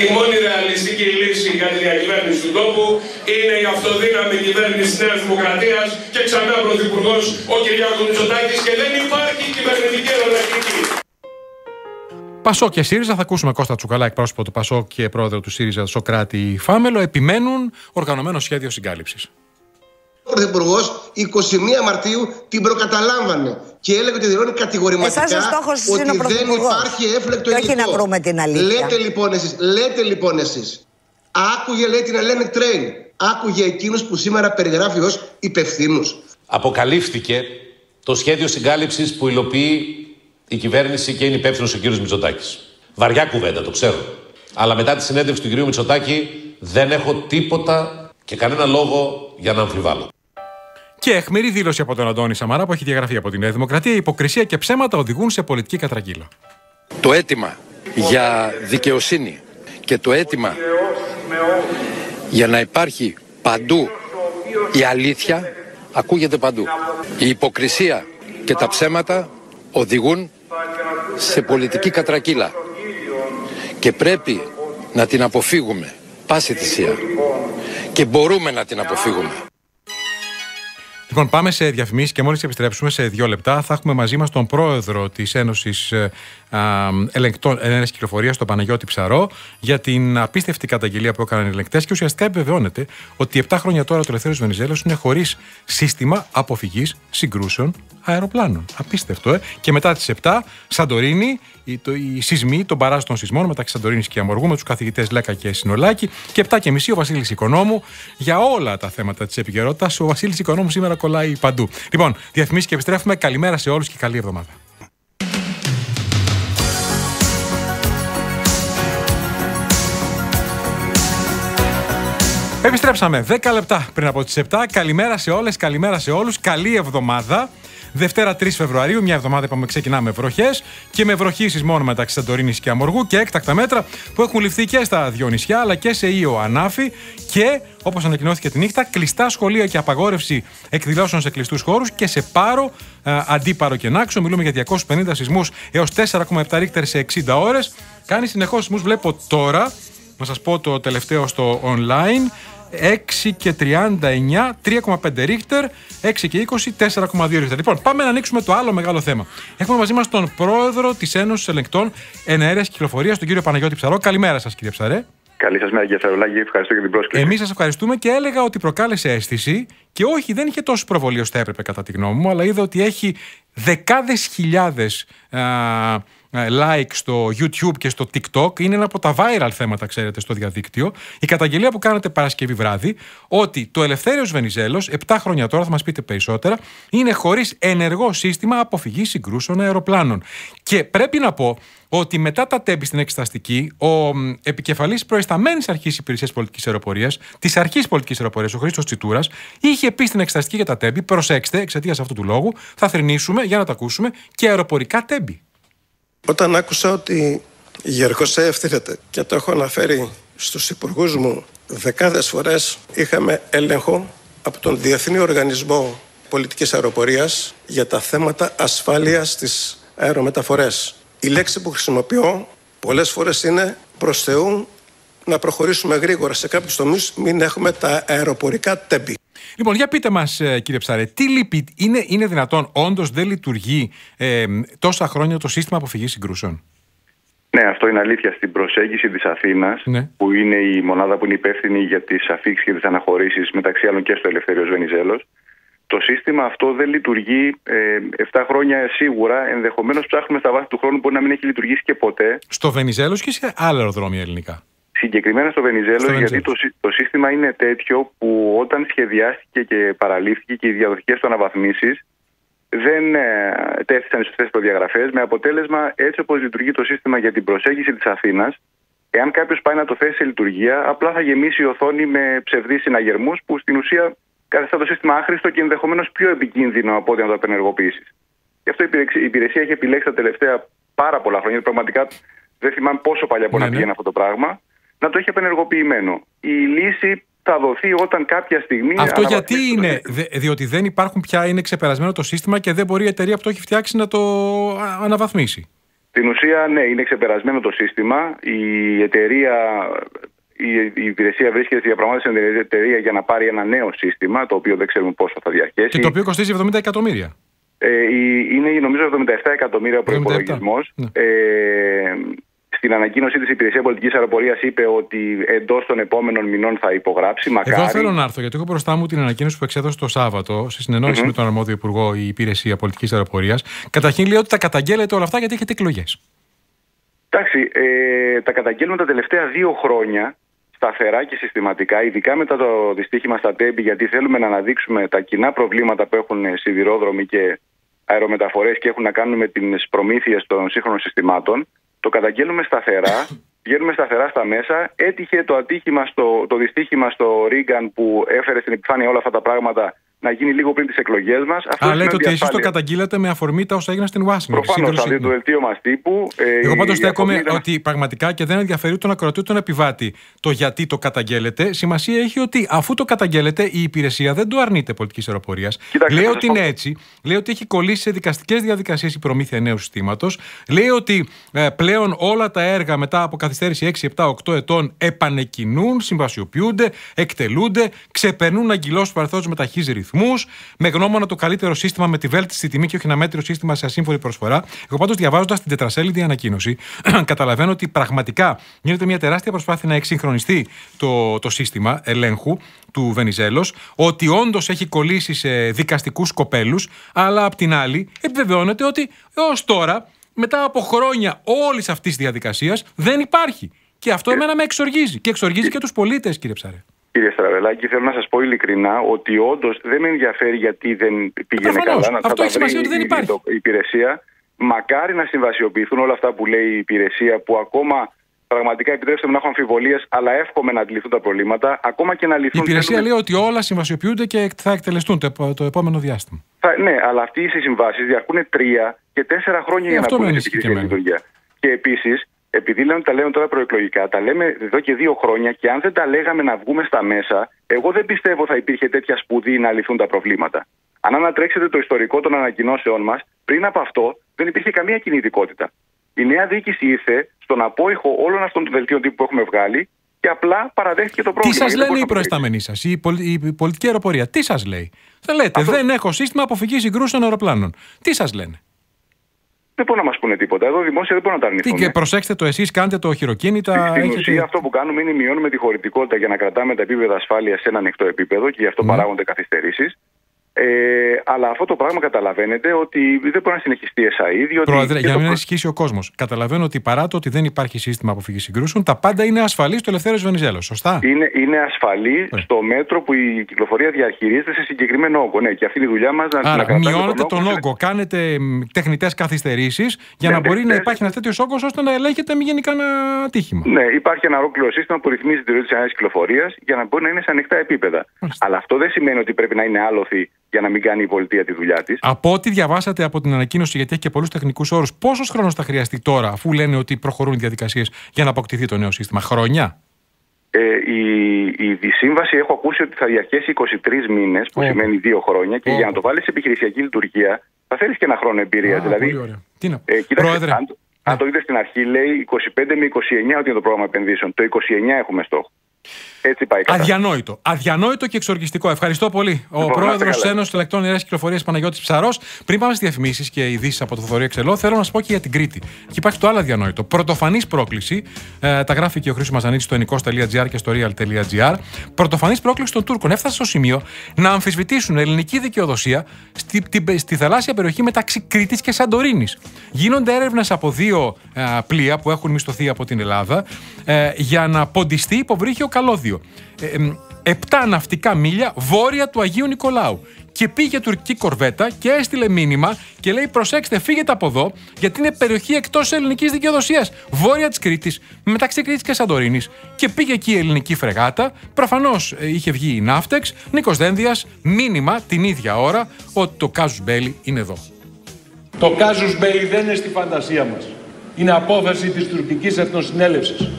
Η μόνη ρεαλιστική λύση για τη διακυβέρνηση του τόπου είναι η αυτοδύναμη κυβέρνηση της Νέας Δημοκρατίας και ξανά πρωθυπουργός ο Κυριάκος Μητσοτάκης και δεν υπάρχει κυβερνητική εναλλακτική.
Πασόκ και ΣΥΡΙΖΑ, θα ακούσουμε Κώστα Τσουκαλά, εκπρόσωπο του Πασόκ και πρόεδρο του ΣΥΡΙΖΑ, Σοκράτη Φάμελο, επιμένουν οργανωμένο σχέδιο συγκάλυψης.
Ο Πρωθυπουργός 21 Μαρτίου την προκαταλάμβανε και έλεγε ότι δηλώνει κατηγορηματικά ότι δεν υπάρχει έφλεκτο υλικό.
Όχι να βρούμε την αλήθεια.
Λέτε λοιπόν εσείς Άκουγε, λέει, την Hellenic Train. Άκουγε εκείνους που σήμερα περιγράφει ως υπευθύνους.
Αποκαλύφθηκε το σχέδιο συγκάλυψης που υλοποιεί η κυβέρνηση και είναι υπεύθυνος ο κύριος Μητσοτάκης. Βαριά κουβέντα, το ξέρω. Αλλά μετά τη συνέντευξη του κυρίου Μητσοτάκη δεν έχω τίποτα και κανένα λόγο για να αμφιβάλλω.
Και αιχμηρή δήλωση από τον Αντώνη Σαμαρά που έχει διαγραφεί από τη Νέα Δημοκρατία. Υποκρισία και ψέματα οδηγούν σε πολιτική κατρακύλα.
Το αίτημα για δικαιοσύνη και το αίτημα για να υπάρχει παντού η αλήθεια ακούγεται παντού. Η υποκρισία και τα ψέματα οδηγούν σε πολιτική κατρακύλα και πρέπει να την αποφύγουμε πάση θυσία και μπορούμε να την αποφύγουμε.
Λοιπόν, πάμε σε διαφημίσεις και μόλις επιστρέψουμε σε 2 λεπτά θα έχουμε μαζί μας τον πρόεδρο της Ένωσης Ελεγκτών Ενέργειας Κυκλοφορίας, τον Παναγιώτη Ψαρό, για την απίστευτη καταγγελία που έκαναν οι ελεγκτές και ουσιαστικά επιβεβαιώνεται ότι 7 χρόνια τώρα το Ελευθέριος Βενιζέλος είναι χωρίς σύστημα αποφυγής συγκρούσεων αεροπλάνων. Απίστευτο, Και μετά τις 7, Σαντορίνη, οι σεισμοί, τον παράζ των σεισμών μεταξύ Σαντορίνης και Αμοργού με τους καθηγητές Λέκα και Συνολάκη. Και 7:30 ο Βασίλης Οικονόμου για όλα τα θέματα της επικαιρότητας. Ο Βασίλης Οικονόμου σήμερα κολλάει παντού. Λοιπόν, διαφημίσεις και επιστρέφουμε. Καλημέρα σε όλους και καλή εβδομάδα. Επιστρέψαμε 10 λεπτά πριν από τις 7. Καλημέρα σε όλες, καλημέρα σε όλους. Καλή εβδομάδα. Δευτέρα 3 Φεβρουαρίου, μια εβδομάδα είπαμε ξεκινάμε βροχές και με βροχήσεις μόνο μεταξύ Σαντορίνης και Αμοργού και έκτακτα μέτρα που έχουν ληφθεί και στα 2 νησιά αλλά και σε Ήο Ανάφη και όπως ανακοινώθηκε τη νύχτα, κλειστά σχολεία και απαγόρευση εκδηλώσεων σε κλειστούς χώρους και σε Πάρο, Αντίπαρο και Νάξο. Μιλούμε για 250 σεισμούς έως 4,7 ρίχτερ σε 60 ώρες. Κάνει συνεχώς σεισμούς, βλέπω τώρα, να σας πω το τελευταίο στο online. 6 και 39, 3,5 ρίχτερ, 6 και 20, 4,2 ρίχτερ. Λοιπόν, πάμε να ανοίξουμε το άλλο μεγάλο θέμα. Έχουμε μαζί μας τον πρόεδρο της Ένωσης Ελεγκτών Εναέρειας Κυκλοφορίας, τον κύριο Παναγιώτη Ψαρό. Καλημέρα σας, κύριε Ψαρέ.
Καλή σας μέρα, κύριε Σαρολάκη. Ευχαριστώ για την πρόσκληση.
Εμείς σας ευχαριστούμε και έλεγα ότι προκάλεσε αίσθηση και όχι, δεν είχε τόσο προβολή όσο θα έπρεπε κατά τη γνώμη μου, αλλά είδα ότι έχει δεκάδες χιλιάδες like στο YouTube και στο TikTok. Είναι ένα από τα viral θέματα, ξέρετε, στο διαδίκτυο. Η καταγγελία που κάνατε Παρασκευή βράδυ ότι το Ελευθέριος Βενιζέλος, 7 χρόνια τώρα, θα μας πείτε περισσότερα, είναι χωρίς ενεργό σύστημα αποφυγής συγκρούσεων αεροπλάνων. Και πρέπει να πω ότι μετά τα τέμπη στην εξεταστική, ο επικεφαλής προϊσταμένης αρχής υπηρεσίας πολιτικής αεροπορίας, της αρχής πολιτικής αεροπορίας, ο Χρήστος Τσιτούρας, είχε πει στην εξεταστική για τα τέμπη, προσέξτε, εξαιτίας αυτού του λόγου, θα θρηνήσουμε, για να τα ακούσουμε, και αεροπορικά τέμπη.
Όταν άκουσα ότι η ΓΕΡΚΟΣΕ ευθύνεται και το έχω αναφέρει στους υπουργούς μου δεκάδες φορές, είχαμε έλεγχο από τον Διεθνή Οργανισμό Πολιτικής Αεροπορίας για τα θέματα ασφάλειας στις αερομεταφορές. Η λέξη που χρησιμοποιώ πολλές φορές είναι προς Θεού να προχωρήσουμε γρήγορα σε κάποιους τομείς, μην έχουμε τα αεροπορικά τέμπη.
Λοιπόν, για πείτε μας, κύριε Ψαρέ, τι λείπει, είναι δυνατόν, όντως δεν λειτουργεί τόσα χρόνια το σύστημα αποφυγής συγκρούσεων?
Ναι, αυτό είναι αλήθεια. Στην προσέγγιση της Αθήνας, που είναι η μονάδα που είναι υπεύθυνη για τις αφίξεις και τις αναχωρήσεις, μεταξύ άλλων και στο Ελευθέριος Βενιζέλος, το σύστημα αυτό δεν λειτουργεί 7 χρόνια σίγουρα. Ενδεχομένως ψάχνουμε στα βάθη του χρόνου, μπορεί να μην έχει λειτουργήσει και ποτέ.
Στο Βενιζέλος και σε άλλα αεροδρόμια ελληνικά?
Συγκεκριμένα στο Βενιζέλος, γιατί το σύστημα είναι τέτοιο που όταν σχεδιάστηκε και παραλήφθηκε και οι διαδοχικές του αναβαθμίσεις δεν τέθησαν στις σωστές προδιαγραφές, με αποτέλεσμα, έτσι όπως λειτουργεί το σύστημα για την προσέγγιση της Αθήνας, εάν κάποιος πάει να το θέσει σε λειτουργία, απλά θα γεμίσει η οθόνη με ψευδείς συναγερμούς που στην ουσία καθιστά το σύστημα άχρηστο και ενδεχομένως πιο επικίνδυνο από ό,τι να το απενεργοποιήσεις. Γι' αυτό η υπηρεσία έχει επιλέξει τα τελευταία πάρα πολλά χρόνια, πραγματικά δεν θυμάμαι πόσο παλιά μπορεί να πηγαίνει αυτό το πράγμα, να το έχει απενεργοποιημένο. Η λύση θα δοθεί όταν κάποια στιγμή.
Αυτό γιατί είναι? Διότι δεν υπάρχουν πια, είναι ξεπερασμένο το σύστημα και δεν μπορεί η εταιρεία που το έχει φτιάξει να το αναβαθμίσει.
Στην ουσία, ναι, είναι ξεπερασμένο το σύστημα. Η εταιρεία, η υπηρεσία βρίσκεται στη διαπραγμάτευση με την εταιρεία για να πάρει ένα νέο σύστημα, το οποίο δεν ξέρουμε πόσο θα διαρκέσει.
Και το οποίο κοστίζει 70 εκατομμύρια.
Είναι νομίζω 77 εκατομμύρια ο προϋπολογισμός. Ναι. Στην ανακοίνωσή της, η Υπηρεσία Πολιτικής Αεροπορίας είπε ότι εντός των επόμενων μηνών θα υπογράψει. Μακάρι.
Εδώ θέλω να έρθω, γιατί έχω μπροστά μου την ανακοίνωση που εξέδωσε το Σάββατο, σε συνεννόηση με τον αρμόδιο υπουργό, η Υπηρεσία Πολιτικής Αεροπορίας. Καταρχήν λέει ότι τα καταγγέλλετε όλα αυτά γιατί έχετε εκλογές.
Εντάξει, τα καταγγέλνουμε τα τελευταία 2 χρόνια σταθερά και συστηματικά, ειδικά μετά το δυστύχημα στα Τέμπη, γιατί θέλουμε να αναδείξουμε τα κοινά προβλήματα που έχουν σιδηρόδρομοι και αερομεταφορές και έχουν να κάνουν με τις προμήθειες των σύγχρονων συστημάτων. Το καταγγέλνουμε σταθερά, βγαίνουμε σταθερά στα μέσα. Έτυχε το δυστύχημα στο Ρίγκαν που έφερε στην επιφάνεια όλα αυτά τα πράγματα να γίνει λίγο πριν τις εκλογές μας.
Λέτε ότι εσείς το καταγγείλατε με αφορμή τα όσα έγιναν στην Ουάσιγκτον.
Προφανώς, θα δει το δελτίο μας τύπου.
Εγώ πάντως στέκομαι ότι πραγματικά και δεν ενδιαφέρει τον ακροατή τον επιβάτη το γιατί το καταγγέλλετε. Σημασία έχει ότι αφού το καταγγέλλετε, η υπηρεσία δεν το αρνείται πολιτικής αεροπορίας. Λέει ότι είναι έτσι. Λέει ότι έχει κολλήσει σε δικαστικές διαδικασίες η προμήθεια νέου συστήματος. Λέει ότι πλέον όλα τα έργα μετά από καθυστέρηση 6, 7, 8 ετών επανεκκινούν, συμβασιοποιούνται, εκτελούνται, ξεπερνούν αγκυλώσεις παρελθόντος με ταχύς ρυθμούς, με γνώμονα το καλύτερο σύστημα με τη βέλτιστη τιμή και όχι ένα μέτριο σύστημα σε ασύμφορη προσφορά. Εγώ πάντως, διαβάζοντας την τετρασέλιδη ανακοίνωση, καταλαβαίνω ότι πραγματικά γίνεται μια τεράστια προσπάθεια να εξυγχρονιστεί το σύστημα ελέγχου του Βενιζέλος, ότι όντως έχει κολλήσει σε δικαστικούς κοπέλους, αλλά απ' την άλλη επιβεβαιώνεται ότι έως τώρα, μετά από χρόνια όλης αυτής της διαδικασίας, δεν υπάρχει. Και αυτό εμένα με εξοργίζει. Και εξοργίζει και τους πολίτες, κύριε Ψαρέ.
Κύριε Στραβελάκη, θέλω να σας πω ειλικρινά ότι όντως δεν με ενδιαφέρει γιατί δεν πήγαινε καλά να τα βρει η υπηρεσία. Μακάρι να συμβασιοποιηθούν όλα αυτά που λέει η υπηρεσία, που ακόμα πραγματικά, επιτρέψτε μου να έχω αμφιβολίες, αλλά εύχομαι να αντιληφθούν τα προβλήματα. Ακόμα και να λυθούν.
Η υπηρεσία λέει ότι όλα συμβασιοποιούνται και θα εκτελεστούν το επόμενο διάστημα.
Ναι, αλλά αυτοί οι συμβάσεις διαρκούν 3 και 4 χρόνια για να μπουν σε λειτουργία. Και επίσης, επειδή τα λέμε τώρα προεκλογικά, τα λέμε εδώ και 2 χρόνια και αν δεν τα λέγαμε να βγούμε στα μέσα, εγώ δεν πιστεύω θα υπήρχε τέτοια σπουδή να λυθούν τα προβλήματα. Αν ανατρέξετε το ιστορικό των ανακοινώσεων μας, πριν από αυτό δεν υπήρχε καμία κινητικότητα. Η νέα διοίκηση ήρθε στον απόϊχο όλων αυτών των δελτίων τύπου που έχουμε βγάλει και απλά παραδέχτηκε το πρόβλημα.
Τι σας λένε οι προϊστάμενοι σας, η πολιτική αεροπορία, τι σας λέει? Θα λέτε, δεν έχω σύστημα αποφυγής συγκρούσεων αεροπλάνων. Τι σας λένε?
Δεν μπορούν να μας πούνε τίποτα. Εδώ δημόσια δεν μπορούν να τα αρνηθούν.
Και προσέξτε το εσείς, κάντε το χειροκίνητα.
Στην ουσία, αυτό που κάνουμε είναι μειώνουμε τη χωρητικότητα για να κρατάμε τα επίπεδα ασφάλειας σε ένα ανοιχτό επίπεδο και γι' αυτό παράγονται καθυστερήσεις. Αλλά αυτό το πράγμα καταλαβαίνετε ότι δεν μπορεί να συνεχιστεί εσά.
Πρόεδρε, για να μην ανησυχήσει ο κόσμος. Καταλαβαίνω ότι παρά το ότι δεν υπάρχει σύστημα αποφυγής συγκρούσεων, τα πάντα είναι ασφαλή στο Ελευθέριος Βενιζέλος. Σωστά.
Είναι ασφαλή στο μέτρο που η κυκλοφορία διαχειρίζεται σε συγκεκριμένο όγκο. Ναι, και αυτή είναι η δουλειά μας να κρατάμε.
Μειώνετε τον όγκο, κάνετε τεχνητές καθυστερήσεις για να μπορεί να υπάρχει ένα τέτοιο όγκο ώστε να ελέγχεται μη γίνει κανένα ατύχημα.
Ναι, υπάρχει ένα ολόκληρο σύστημα που ρυθμίζει τη ροή της αέριας κυκλοφορίας για να μπορεί να είναι σε ανοιχτά επίπεδα. Αλλά αυτό δεν σημαίνει ότι πρέπει να είναι άλοθη για να μην κάνει η πολιτεία τη δουλειά της. Από ό,τι διαβάσατε από την ανακοίνωση, γιατί έχει και πολλούς τεχνικούς όρους, πόσος χρόνος θα χρειαστεί τώρα, αφού λένε ότι προχωρούν οι διαδικασίες για να αποκτηθεί το νέο σύστημα? Χρόνια? Η σύμβαση έχω ακούσει ότι θα διαρκέσει 23 μήνες, που σημαίνει 2 χρόνια, και για να το βάλεις σε επιχειρησιακή λειτουργία θα θέλεις και 1 χρόνο εμπειρία. Δηλαδή,
Πρόεδρε,
αν το δείτε στην αρχή, λέει 25 με 29 ότι είναι το πρόγραμμα επενδύσεων. Το 29 έχουμε στόχο. Έτσι πάει.
Αδιανόητο. Αδιανόητο και εξοργιστικό. Ευχαριστώ πολύ. Ο πρόεδρος της Ένωσης Ελεκτών Αερίας Κυκλοφορίας Παναγιώτης Ψαρός. Πριν πάμε στις διαφημίσεις και ειδήσεις από το Θοδωρή Εξελό, θέλω να σας πω και για την Κρήτη. Και υπάρχει το άλλο αδιανόητο. Πρωτοφανής πρόκληση. Τα γράφει και ο Χρήστος Μαζανίτης στο ενικός.gr και στο real.gr. Πρωτοφανής πρόκληση των Τούρκων. Έφτασε στο σημείο να αμφισβητήσουν ελληνική δικαιοδοσία στη θαλάσσια περιοχή μεταξύ Κρήτης και Σαντορίνης. Γίνονται έρευνες από 2 πλοία που έχουν μισθωθεί από την Ελλάδα για να ποντιστεί υποβρύχιο καλώδιο. 7 ναυτικά μίλια βόρεια του Αγίου Νικολάου. Και πήγε τουρκική κορβέτα και έστειλε μήνυμα και λέει: προσέξτε, φύγετε από εδώ, γιατί είναι περιοχή εκτός ελληνικής δικαιοδοσίας, βόρεια της Κρήτης, μεταξύ Κρήτης και Σαντορίνης. Και πήγε εκεί η ελληνική φρεγάτα. Προφανώς είχε βγει η Ναύτεξ, Νίκος Δένδιας, μήνυμα την ίδια ώρα ότι το Κάζους Μπέλι είναι εδώ.
Το Κάζους Μπέλι δεν είναι στη φαντασία μας. Είναι απόφαση της τουρκικής εθνοσυνέλευσης.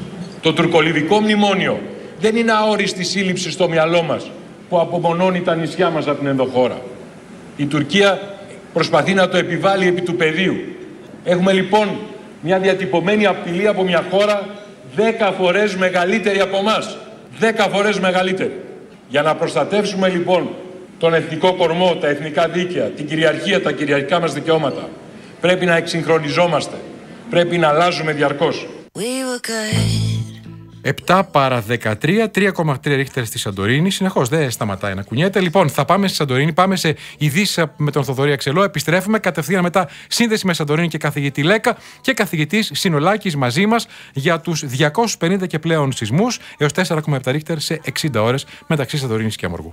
Το τουρκολιβικό μνημόνιο δεν είναι αόριστη σύλληψη στο μυαλό μας που απομονώνει τα νησιά μας από την ενδοχώρα. Η Τουρκία προσπαθεί να το επιβάλλει επί του πεδίου. Έχουμε λοιπόν μια διατυπωμένη απειλή από μια χώρα 10 φορές μεγαλύτερη από εμάς. 10 φορές μεγαλύτερη. Για να προστατεύσουμε λοιπόν τον εθνικό κορμό, τα εθνικά δίκαια, την κυριαρχία, τα κυριαρχικά μας δικαιώματα, πρέπει να εξυγχρονιζόμαστε. Πρέπει να αλλάζουμε διαρκώς.
7 παρά 13, 3,3 ρίχτερ στη Σαντορίνη. Συνεχώς δεν σταματάει να κουνιέται. Λοιπόν, θα πάμε στη Σαντορίνη, πάμε σε ειδήσεις με τον Θοδωρή Αξελό. Επιστρέφουμε κατευθείαν μετά σύνδεση με Σαντορίνη και καθηγητή Λέκα και καθηγητής Συνολάκης μαζί μας για τους 250 και πλέον σεισμούς έως 4,7 ρίχτερ σε 60 ώρες μεταξύ Σαντορίνης και Αμοργού.